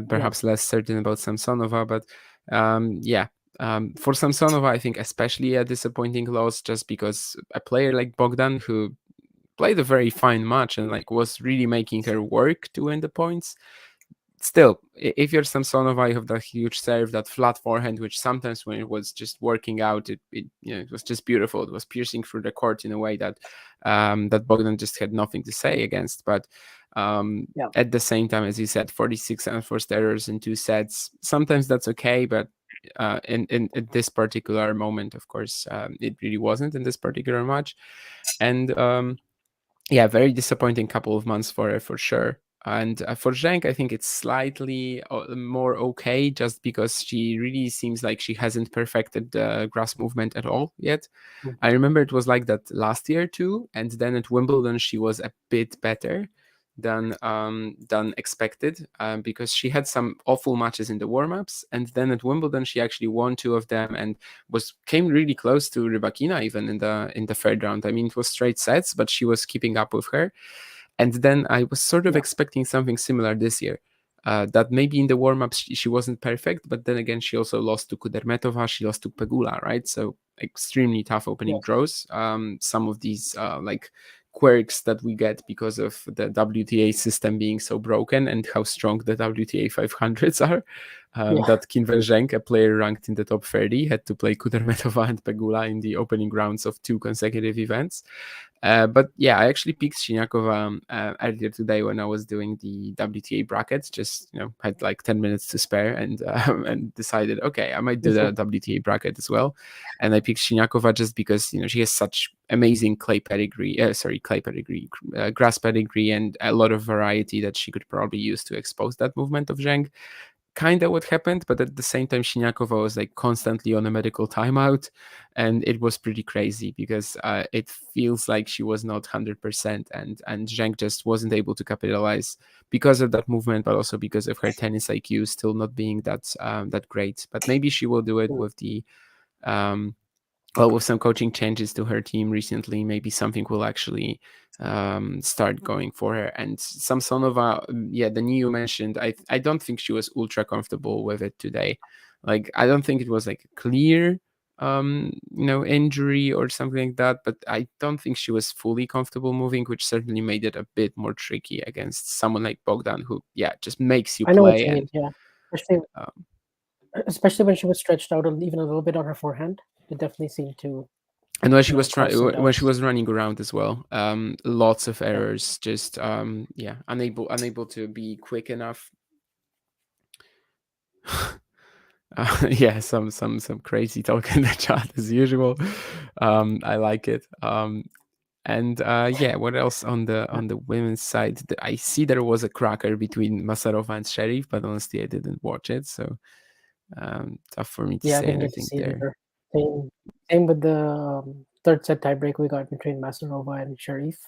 Perhaps less certain about Samsonova, but for Samsonova, I think especially a disappointing loss, just because a player like Bogdan, who played a very fine match and like was really making her work to win the points. Still, if you're Samsonova, you have that huge serve, that flat forehand, which sometimes when it was just working out, it was just beautiful. It was piercing through the court in a way that that Bogdan just had nothing to say against. But at the same time, as you said, 46 unforced errors in 2 sets. Sometimes that's okay, but in this particular moment, of course, it really wasn't in this particular match. And very disappointing couple of months for her, for sure. And for Zheng, I think it's slightly more okay, just because she really seems like she hasn't perfected the grass movement at all yet. I remember it was like that last year too, and then at Wimbledon she was a bit better than expected, because she had some awful matches in the warm-ups, and then at Wimbledon she actually won 2 of them and came really close to Rybakina even in the third round. I mean, it was straight sets, but she was keeping up with her. And then I was sort of expecting something similar this year, that maybe in the warm-ups she wasn't perfect, but then again she also lost to Kudermetova, she lost to Pegula, right? So extremely tough opening draws. Some of these like quirks that we get because of the WTA system being so broken and how strong the WTA 500s are. That Qin Zheng, a player ranked in the top 30, had to play Kudermetova and Pegula in the opening rounds of 2 consecutive events. But yeah, I actually picked Siniakova earlier today when I was doing the WTA brackets. Just had like 10 minutes to spare, and decided, okay, I might do the WTA bracket as well. And I picked Siniakova just because she has such amazing grass pedigree, and a lot of variety that she could probably use to expose that movement of Zheng. Kind of what happened, but at the same time, Siniakova was like constantly on a medical timeout, and it was pretty crazy because it feels like she was not 100%, and Zheng just wasn't able to capitalize because of that movement, but also because of her tennis IQ still not being that great. But maybe she will do it with the with some coaching changes to her team recently. Maybe something will actually start going for her. And Samsonova, the knee you mentioned, I don't think she was ultra comfortable with it today. Like, I don't think it was like a clear injury or something like that, but I don't think she was fully comfortable moving, which certainly made it a bit more tricky against someone like Bogdan, who just makes you I know what play. you mean. Yeah, especially when she was stretched out even a little bit on her forehand. It definitely seemed to. And when she was when she was running around as well, lots of errors. Just unable to be quick enough. Some crazy talk in the chat as usual. I like it. What else on the women's side? I see there was a cracker between Masarova and Sheriff, but honestly, I didn't watch it, so tough for me to say I didn't get to anything see it there. either. Same with the third set tiebreak we got between Masarova and Sharif.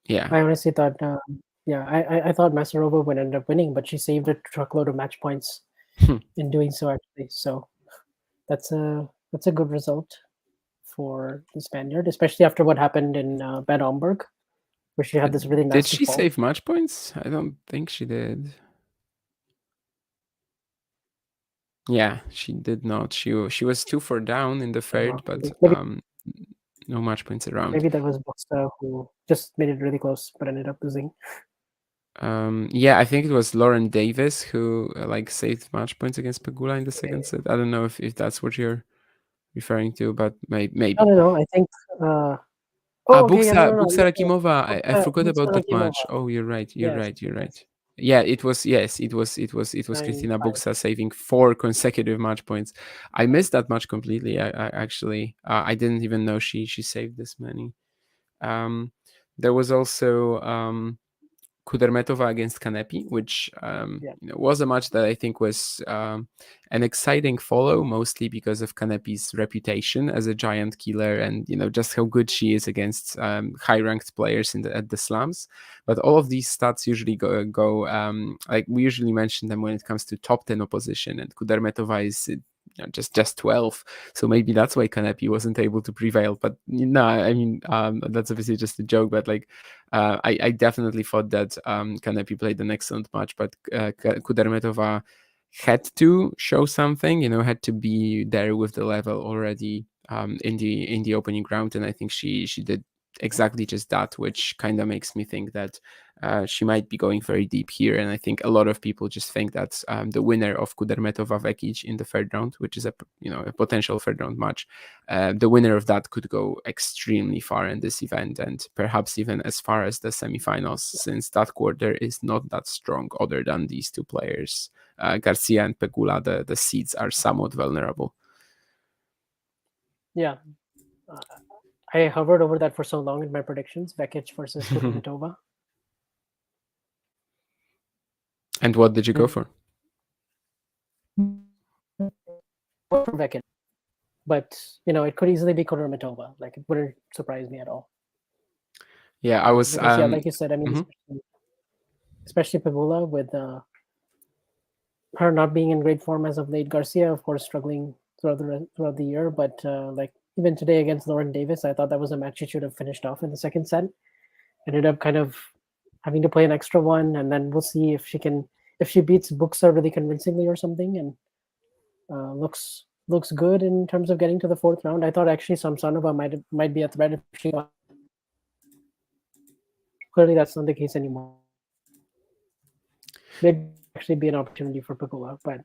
Yeah, I honestly thought, I thought Masarova would end up winning, but she saved a truckload of match points in doing so, actually. So that's a good result for the Spaniard, especially after what happened in Bad Homburg, where she had this really nasty Did she fall. save match points? I don't think she did. Yeah, she did not. She was 2-4 down in the third, but no match points around. Maybe that was Buxa who just made it really close, but ended up losing. I think it was Lauren Davis who saved match points against Pegula in the second set. I don't know if that's what you're referring to, but maybe. I don't know. I think. Buxa Rakimova. I forgot about that Rakimova. match. Oh, you're right. You're Yes, right. You're yes. right. Yeah, it was Kristina Buxa saving 4 consecutive match points. I missed that match completely. I actually I didn't even know she saved this many. There was also Kudermetova against Kanepi, which was a match that I think was an exciting follow, mostly because of Kanepi's reputation as a giant killer, and just how good she is against high-ranked players at the slams. But all of these stats usually go like we usually mention them when it comes to top 10 opposition, and Kudermetova is just 12, so maybe that's why Kanepi wasn't able to prevail. But no, I mean that's obviously just a joke, but I definitely thought that Kanepi played an excellent match, but Kudermetova had to show something, had to be there with the level already in the opening round, and I think she did exactly just that, which kind of makes me think that she might be going very deep here. And I think a lot of people just think that the winner of Kudermetova Vekic in the third round, which is a potential third round match, the winner of that could go extremely far in this event, and perhaps even as far as the semifinals, since that quarter is not that strong other than these two players. Garcia and Pegula, the seeds are somewhat vulnerable. Yeah. I hovered over that for so long in my predictions. Vekic versus Kudermetova. And what did you go for? For Vekic. But, it could easily be Kudermetova. Like, it wouldn't surprise me at all. Yeah, I was... Because, like you said, I mean, especially Pegula with her not being in great form as of late. Garcia, of course, struggling throughout the year. But, even today against Lauren Davis, I thought that was a match she should have finished off in the second set. Ended up kind of having to play an extra one, and then we'll see if she beats Buxa really convincingly or something, and looks good in terms of getting to the fourth round. I thought actually Samsonova might be a threat if she got. Clearly, that's not the case anymore. Maybe actually be an opportunity for Pegula, but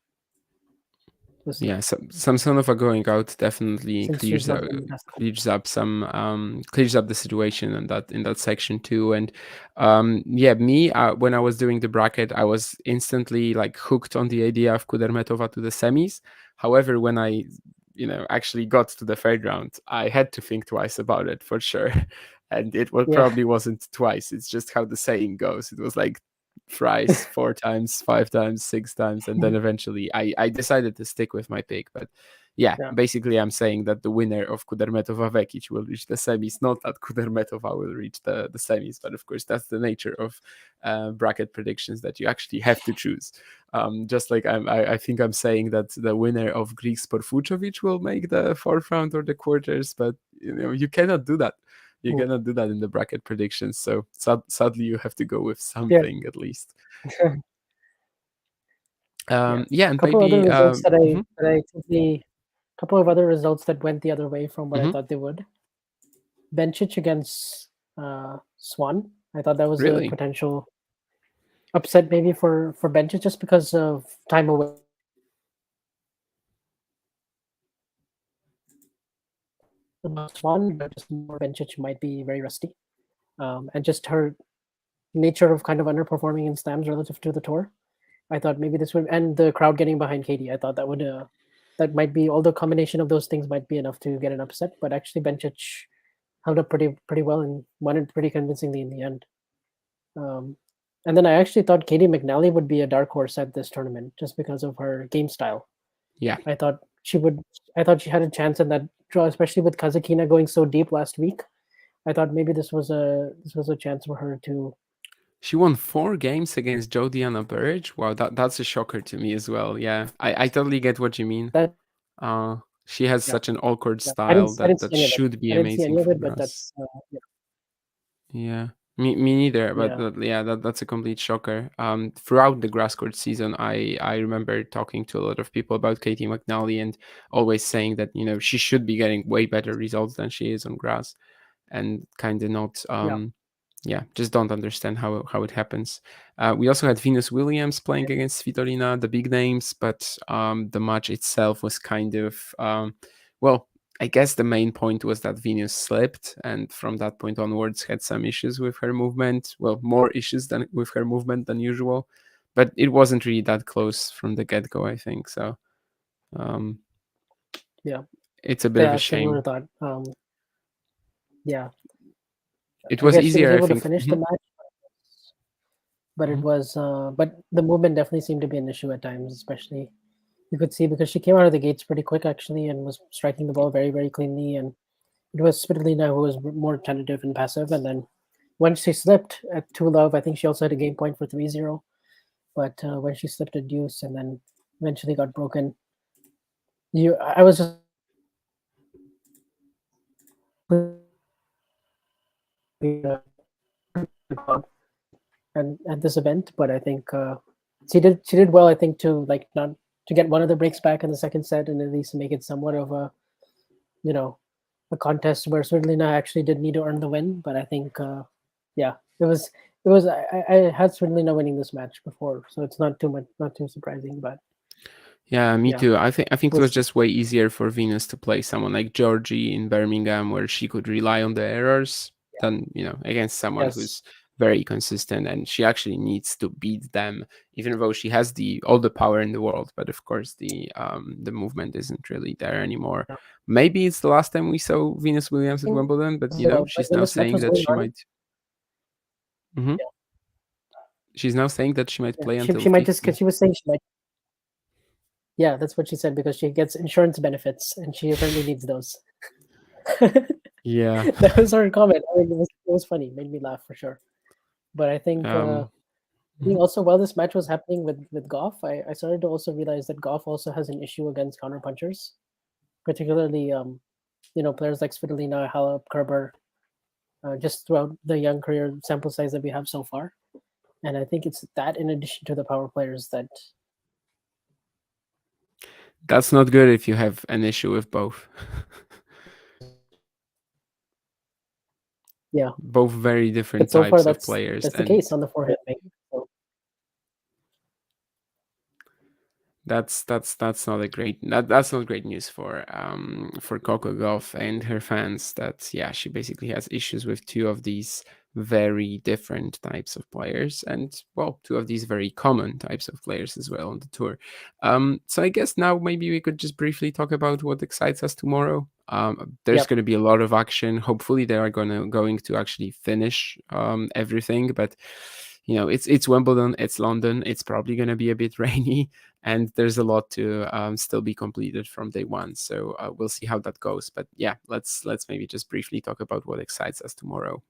We'll see. Yeah, Samsonova going out definitely Since she's not been tested. clears up the situation in that section too. And me, when I was doing the bracket, I was instantly like hooked on the idea of Kudermetova to the semis. However, when I actually got to the third round, I had to think twice about it for sure. And it probably wasn't twice. It's just how the saying goes. It was like thrice, 4 times, 5 times, 6 times, and then eventually I decided to stick with my pick. But basically I'm saying that the winner of Kudermetova-Vekic will reach the semis, not that Kudermetova will reach the semis. But of course, that's the nature of bracket predictions, that you actually have to choose. Just like I think I'm saying that the winner of Greek Sporfučović will make the 4th round or the quarters, but you cannot do that. You cannot do that in the bracket predictions. So sadly, you have to go with something at least. And a couple maybe other results couple of other results that went the other way from what I thought they would. Bencic against Swan. I thought that was a potential upset maybe for Bencic, just because of time away. Swan, but just more Bencic might be very rusty, and just her nature of kind of underperforming in slams relative to the tour. I thought maybe this would, and the crowd getting behind Katie, I thought that would that might be, although combination of those things might be enough to get an upset. But actually Bencic held up pretty well and won it pretty convincingly in the end. And then I actually thought Katie McNally would be a dark horse at this tournament just because of her game style. Yeah, I thought she had a chance in that draw, especially with Kazakhina going so deep last week. I thought maybe this was a chance for her to. She won 4 games against Jodiana Burge. Wow, that's a shocker to me as well. Yeah, I totally get what you mean. She has such an awkward style that should be amazing for grass. Yeah, me neither. But that's a complete shocker. Throughout the grass court season, I remember talking to a lot of people about Katie McNally and always saying that she should be getting way better results than she is on grass, and kind of not. Just don't understand how it happens. We also had Venus Williams playing against Svitolina, the big names, but the match itself was kind of I guess the main point was that Venus slipped, and from that point onwards had some issues with her movement. Well, more issues than with her movement than usual, but it wasn't really that close from the get-go, I think. So, it's a bit of a shame. Thought. It was easier, able to finish the match, but it was. But the movement definitely seemed to be an issue at times, especially. You could see because she came out of the gates pretty quick actually and was striking the ball very, very cleanly. And it was Svitolina who was more tentative and passive. And then once she slipped at 2-love, I think she also had a game point for 3-0. But when she slipped at deuce and then eventually got broken, I was just and at this event, but I think she did well. I think to get one of the breaks back in the second set and at least make it somewhat of a contest where Svitolina actually did need to earn the win. But I think it was I had Svitolina winning this match before, so it's not too surprising. But yeah, me too. I think it was just way easier for Venus to play someone like Georgie in Birmingham, where she could rely on the errors than against someone who's very consistent, and she actually needs to beat them, even though she has all the power in the world. But of course, the movement isn't really there anymore. Yeah. Maybe it's the last time we saw Venus Williams at Wimbledon, but she's now saying that she might. Mm-hmm. Yeah. She's now saying that she might play until she might just because she was saying she might. Yeah, that's what she said, because she gets insurance benefits and she apparently needs those. Yeah, that was her comment. I mean, it was funny, it made me laugh for sure. But I think also while this match was happening with Gauff, I started to also realize that Gauff also has an issue against counterpunchers, particularly players like Svitolina, Halep, Kerber, just throughout the young career sample size that we have so far. And I think it's that in addition to the power players that's not good if you have an issue with both. Yeah, both very different types of players. That's the case on the forehand. So. that's not a great that's not great news for Coco Gauff and her fans. That she basically has issues with two of these very different types of players, and well, two of these very common types of players as well on the tour. So I guess now maybe we could just briefly talk about what excites us tomorrow. There's Yep. going to be a lot of action. Hopefully they are going to actually finish everything, but it's Wimbledon, it's London, it's probably going to be a bit rainy, and there's a lot to still be completed from day one. So we'll see how that goes. But yeah, let's maybe just briefly talk about what excites us tomorrow.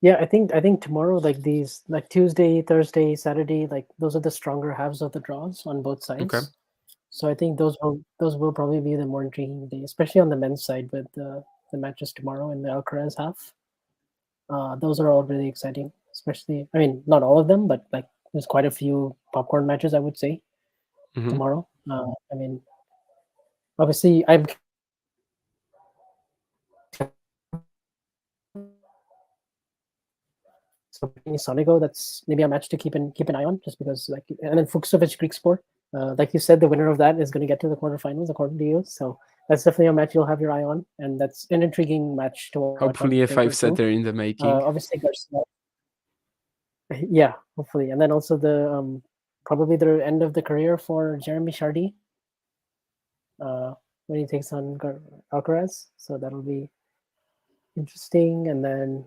Yeah, I think tomorrow, like these, like Tuesday, Thursday, Saturday, like those are the stronger halves of the draws on both sides. Okay. So I think those will probably be the more intriguing day, especially on the men's side with the matches tomorrow in the Alcaraz half. Those are all really exciting, especially, I mean, not all of them, but like there's quite a few popcorn matches, I would say, tomorrow. I mean, obviously, I'm so Sonigo, that's maybe a match to keep an eye on, just because like, and then Fuchsovic Greek Sport, like you said, the winner of that is going to get to the quarterfinals according to you. So that's definitely a match you'll have your eye on, and that's an intriguing match to watch. Hopefully a 5-setter in the making. Obviously, Garcia. Yeah, hopefully, and then also the probably the end of the career for Jeremy Chardy when he takes on Alcaraz. So that'll be interesting. And then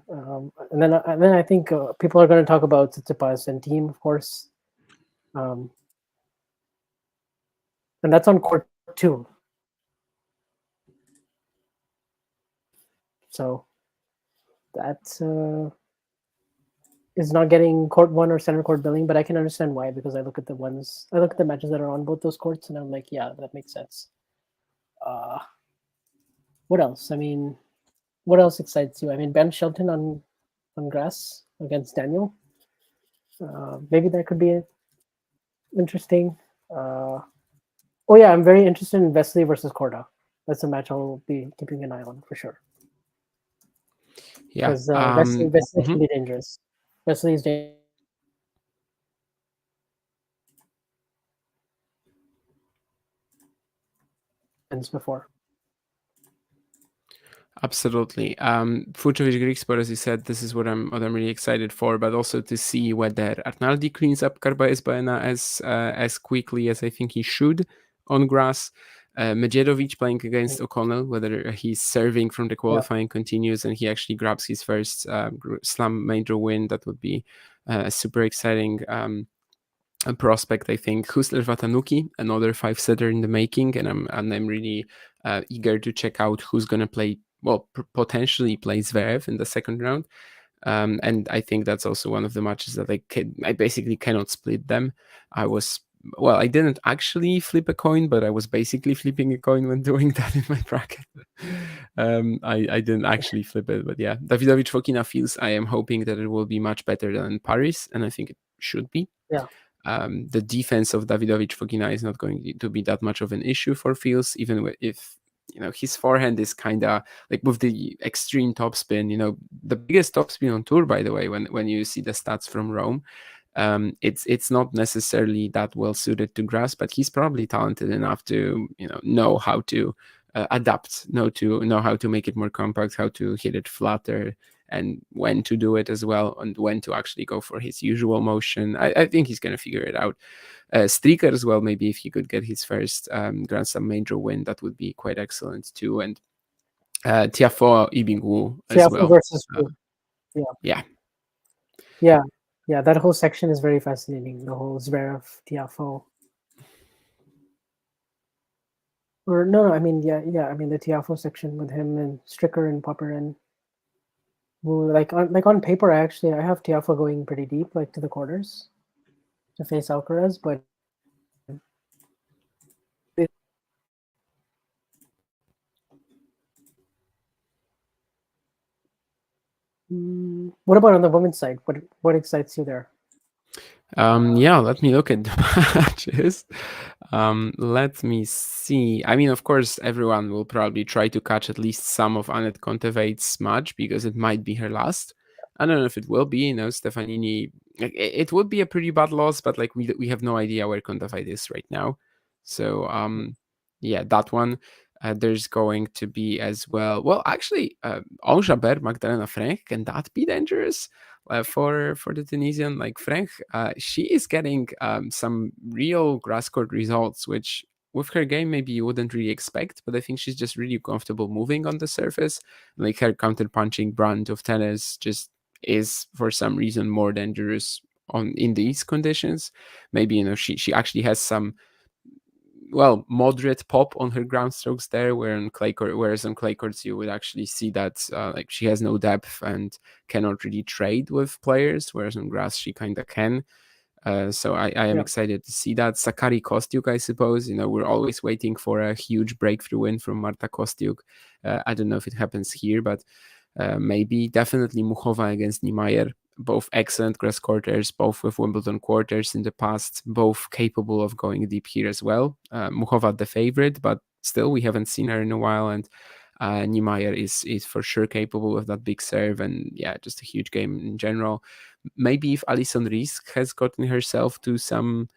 I think people are going to talk about Tsitsipas and Team, of course, and that's on court 2. So that is not getting court 1 or center court billing, but I can understand why, because I look at the matches that are on both those courts, and I'm like, yeah, that makes sense. What else? I mean, what else excites you? I mean, Ben Shelton on grass against Daniel. Maybe that could be interesting. Oh yeah, I'm very interested in Vesely versus Korda. That's a match I'll be keeping an eye on for sure. Yeah, because Vesely can be dangerous. Vesely is dangerous before. Absolutely. Fucsovics Greek Sport, as you said, this is what I'm really excited for, but also to see whether Arnaldi cleans up Carbaez-Baena as quickly as I think he should on grass. Medjedovic playing against O'Connell, whether he's serving from the qualifying continues and he actually grabs his first slam major win. That would be a super exciting a prospect, I think. Husler Vatanuki, another 5-setter in the making, and I'm really eager to check out who's going to play. Well, potentially play Zverev in the second round, and I think that's also one of the matches that I basically cannot split them. I didn't actually flip a coin, but I was basically flipping a coin when doing that in my bracket. I didn't actually flip it, but yeah, Davidovich Fokina feels. I am hoping that it will be much better than Paris, and I think it should be. Yeah. The defense of Davidovich Fokina is not going to be that much of an issue for Fields, even if his forehand is kind of like with the extreme topspin. The biggest topspin on tour, by the way, when you see the stats from Rome. It's not necessarily that well suited to grass, but he's probably talented enough to know how to adapt, know how to make it more compact, how to hit it flatter, and when to do it as well, and when to actually go for his usual motion. I think he's going to figure it out. Stricker as well, maybe if he could get his first Grand Slam major win, that would be quite excellent too. And Tiafoe Ibingu as well. Versus Yeah, that whole section is very fascinating. The whole Zverev, Tiafoe. Or no, I mean, I mean the Tiafoe section with him and Stricker and Popper like on paper, I have Tiafoe going pretty deep, like to the quarters, to face Alcaraz, but what about on the women's side? What excites you there? Let me look at the matches. Let me see. I mean, of course, everyone will probably try to catch at least some of Anett Kontaveit's match because it might be her last. I don't know if it will be. Stefanini. It would be a pretty bad loss, but like we have no idea where Kontaveit is right now. So yeah, that one. There's going to be as well. Well, actually, Auger-Aliassime, Magdalena Frank, can that be dangerous for the Tunisian? Like Frank, she is getting some real grass court results, which with her game maybe you wouldn't really expect. But I think she's just really comfortable moving on the surface. Like her counter-punching brand of tennis just is for some reason more dangerous in these conditions. Maybe she actually has some moderate pop on her ground strokes there, whereas on clay courts you would actually see that like she has no depth and cannot really trade with players, whereas on grass she kind of can. So I am excited to see that. Sakari Kostyuk, I suppose. We're always waiting for a huge breakthrough win from Marta Kostyuk. I don't know if it happens here, but maybe. Definitely Muchova against Niemeyer. Both excellent grass quarters, both with Wimbledon quarters in the past, both capable of going deep here as well. Muchova the favorite, but still we haven't seen her in a while, and Niemeyer is for sure capable of that big serve, and yeah, just a huge game in general. Maybe if Alison Risk has gotten herself to some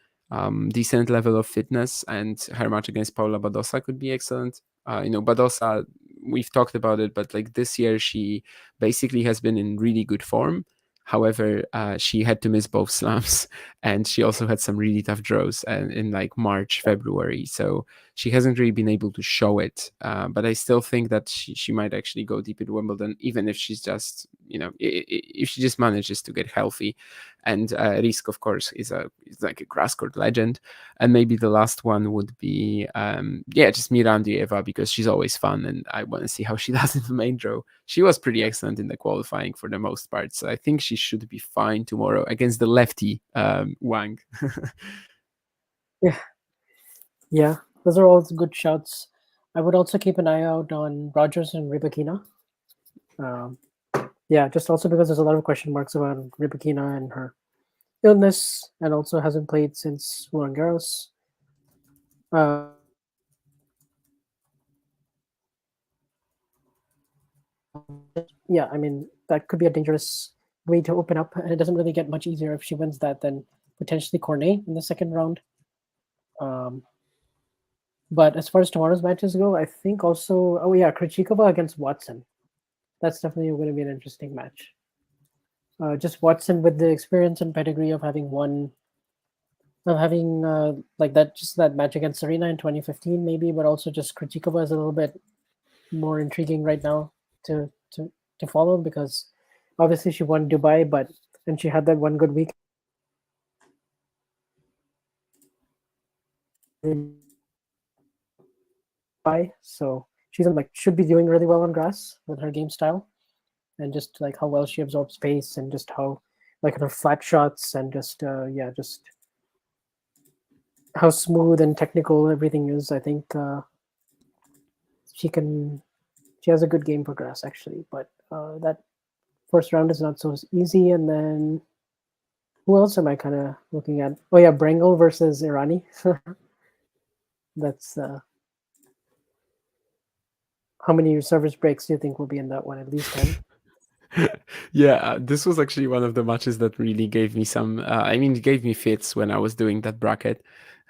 decent level of fitness, and her match against Paula Badosa could be excellent. Badosa, we've talked about it, but like this year she basically has been in really good form. However, she had to miss both slams, and she also had some really tough draws in like March, February. So she hasn't really been able to show it. But I still think that she might actually go deep at Wimbledon, even if she's just, if she just manages to get healthy. And Risk, of course, is like a grass court legend. And maybe the last one would be, just Mirandieva, because she's always fun, and I want to see how she does in the main draw. She was pretty excellent in the qualifying for the most part, so I think she should be fine tomorrow against the lefty Wang. Yeah, those are all good shouts. I would also keep an eye out on Rogers and Rybakina. Just also because there's a lot of question marks around Rybakina and her illness, and also hasn't played since Roland Garros. I mean, that could be a dangerous way to open up, and it doesn't really get much easier if she wins that than potentially Cornet in the second round. But as far as tomorrow's matches go, I think also, Krejcikova against Watson. That's definitely going to be an interesting match. Just Watson with the experience and pedigree of having that match against Serena in 2015 maybe, but also just Krejcikova is a little bit more intriguing right now to follow, because obviously she won Dubai, and she had that one good week. So she's should be doing really well on grass with her game style, and just like how well she absorbs pace, and just how like her flat shots, and just how smooth and technical everything is. I think she has a good game for grass actually, but that first round is not so easy. And then who else am I kind of looking at? Oh yeah, Brangle versus Irani. That's how many service breaks do you think will be in that one? At least 10. Yeah, this was actually one of the matches that really gave me some. It gave me fits when I was doing that bracket.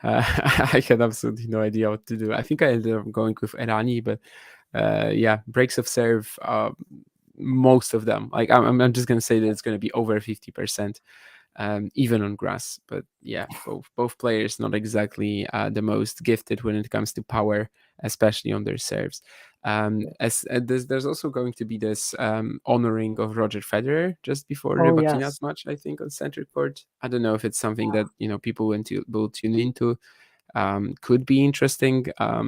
I had absolutely no idea what to do. I think I ended up going with Irani, but breaks of serve, most of them. Like I'm just gonna say that it's gonna be over 50%. Even on grass, but yeah, both players not exactly the most gifted when it comes to power, especially on their serves. There's also going to be this honoring of Roger Federer just before Rybakina's match, I think, on center court. I don't know if it's something that people will tune into. Could be interesting. I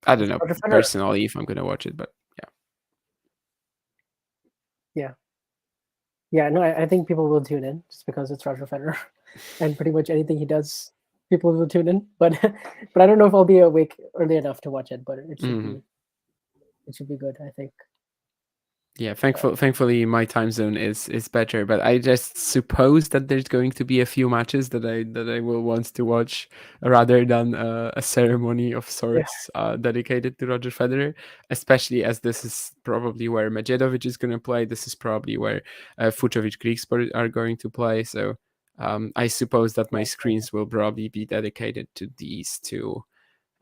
don't know personally if I'm gonna watch it, but yeah. No, I think people will tune in just because it's Roger Federer, and pretty much anything he does, people will tune in. But I don't know if I'll be awake early enough to watch it. But it should be good, I think. Yeah, thankfully my time zone is better, but I just suppose that there's going to be a few matches that I will want to watch rather than a ceremony of Yeah, sorts dedicated to Roger Federer, especially as this is probably where Medvedev is going to play. This is probably where Fucsovics Grigspor are going to play. So I suppose that my yeah, screens will probably be dedicated to these two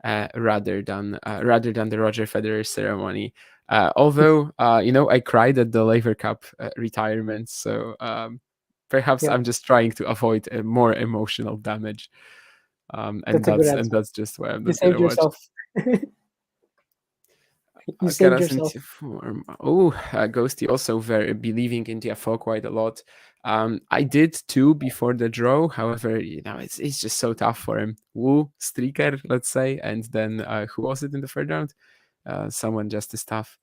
rather than the Roger Federer ceremony. Although I cried at the Laver Cup retirement, so perhaps yeah. I'm just trying to avoid a more emotional damage, and That's a good answer. that's just why I'm You not gonna saved watch. yourself. You saved Caras yourself. into form. Oh, Ghosty also very believing in TFO quite a lot. I did too before the draw. However, it's just so tough for him. Wu, Streaker, let's say, and then who was it in the third round? Someone just as tough.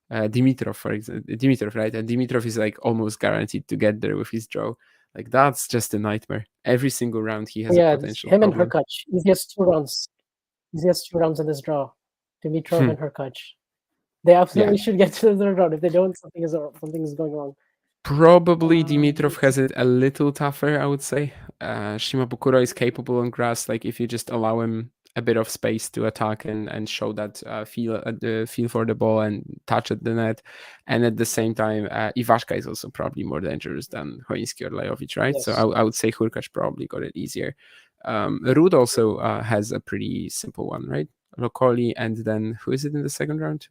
Dimitrov, for example. Dimitrov, right? And Dimitrov is like almost guaranteed to get there with his draw. Like that's just a nightmare. Every single round he has a Yeah, potential him and problem. Hurkacz. Easiest 2 rounds. Easiest 2 rounds in this draw. Dimitrov and Hurkacz. They absolutely should get to the third round. If they don't, something is going wrong. Probably Dimitrov has it a little tougher, I would say. Shimabukuro is capable on grass, like if you just allow him a bit of space to attack and show that feel for the ball and touch at the net. And at the same time, Ivashka is also probably more dangerous than Choinski or Lajovic, right? So Yes. I would say Hurkacz probably got it easier. Ruud also has a pretty simple one, right? Lokoli, and then who is it in the second round?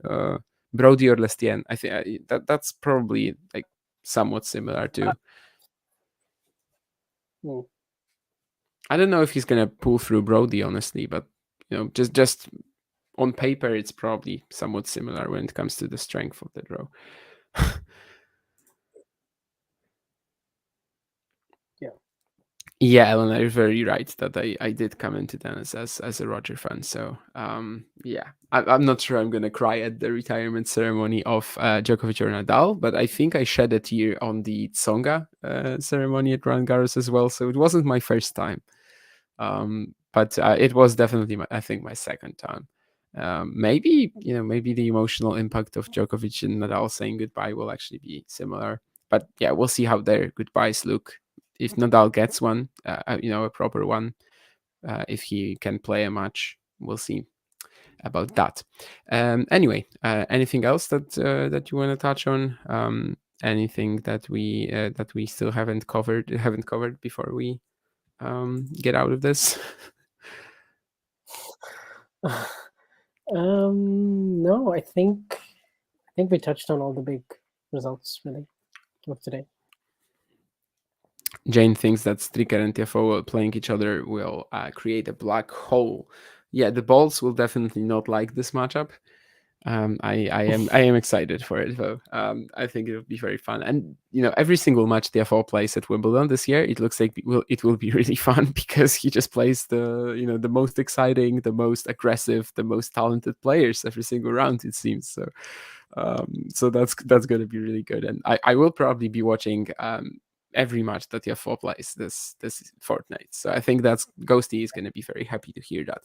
Broady or Lestienne. I think that's probably like somewhat similar to. Mm. I don't know if he's gonna pull through Broady, honestly, but just on paper, it's probably somewhat similar when it comes to the strength of the draw. Yeah. Yeah, Elena, you're very right that I did come into tennis as a Roger fan. So yeah, I'm not sure I'm gonna cry at the retirement ceremony of Djokovic or Nadal, but I think I shed a tear on the Tsonga ceremony at Roland Garros as well. So it wasn't my first time, but it was definitely I think my second time. Maybe the emotional impact of Djokovic and Nadal saying goodbye will actually be similar. But yeah, we'll see how their goodbyes look. If Nadal gets one, a proper one, if he can play a match, we'll see about that. Anyway, anything else that you want to touch on? Anything that we still haven't covered before we get out of this? No, I think we touched on all the big results really of today. Jane thinks that Stricker and TFO playing each other will create a black hole. Yeah, the balls will definitely not like this matchup. I am excited for it though. I think it will be very fun, and every single match TFO plays at Wimbledon this year, it looks like it will be really fun because he just plays the most exciting, the most aggressive, the most talented players every single round. It seems so. So that's going to be really good, and I will probably be watching every match that TFO plays this fortnight. So I think that's Ghosty is going to be very happy to hear that.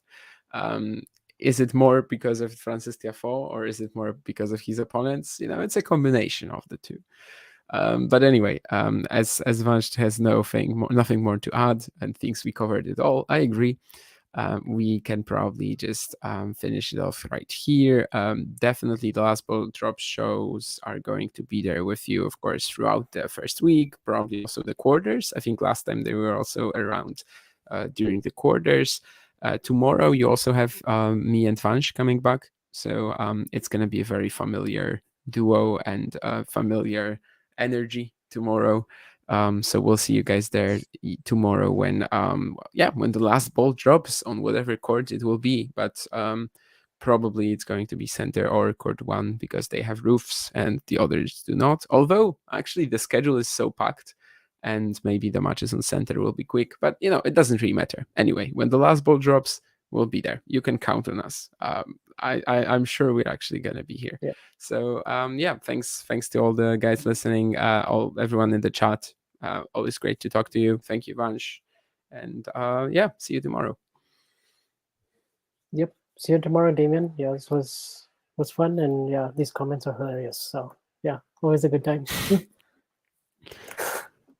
Is it more because of Francis Tiafoe or is it more because of his opponents? It's a combination of the two. But anyway, as Vanch has nothing more to add and thinks we covered it all, I agree. We can probably just finish it off right here. Definitely the last ball drop shows are going to be there with you, of course, throughout the first week, probably also the quarters. I think last time they were also around during the quarters. Tomorrow you also have me and Vanch coming back. So it's going to be a very familiar duo and familiar energy tomorrow. So we'll see you guys there tomorrow when the last ball drops on whatever court it will be. But probably it's going to be center or court one because they have roofs and the others do not. Although actually the schedule is so packed and maybe the matches on center will be quick, but it doesn't really matter. Anyway, when the last ball drops, we'll be there. You can count on us. I'm sure we're actually gonna be here. Yeah. So thanks to all the guys listening, everyone in the chat. Always great to talk to you. Thank you, Vansh. And see you tomorrow. Yep. See you tomorrow, Damien. Yeah, this was fun, and yeah, these comments are hilarious. So yeah, Always a good time.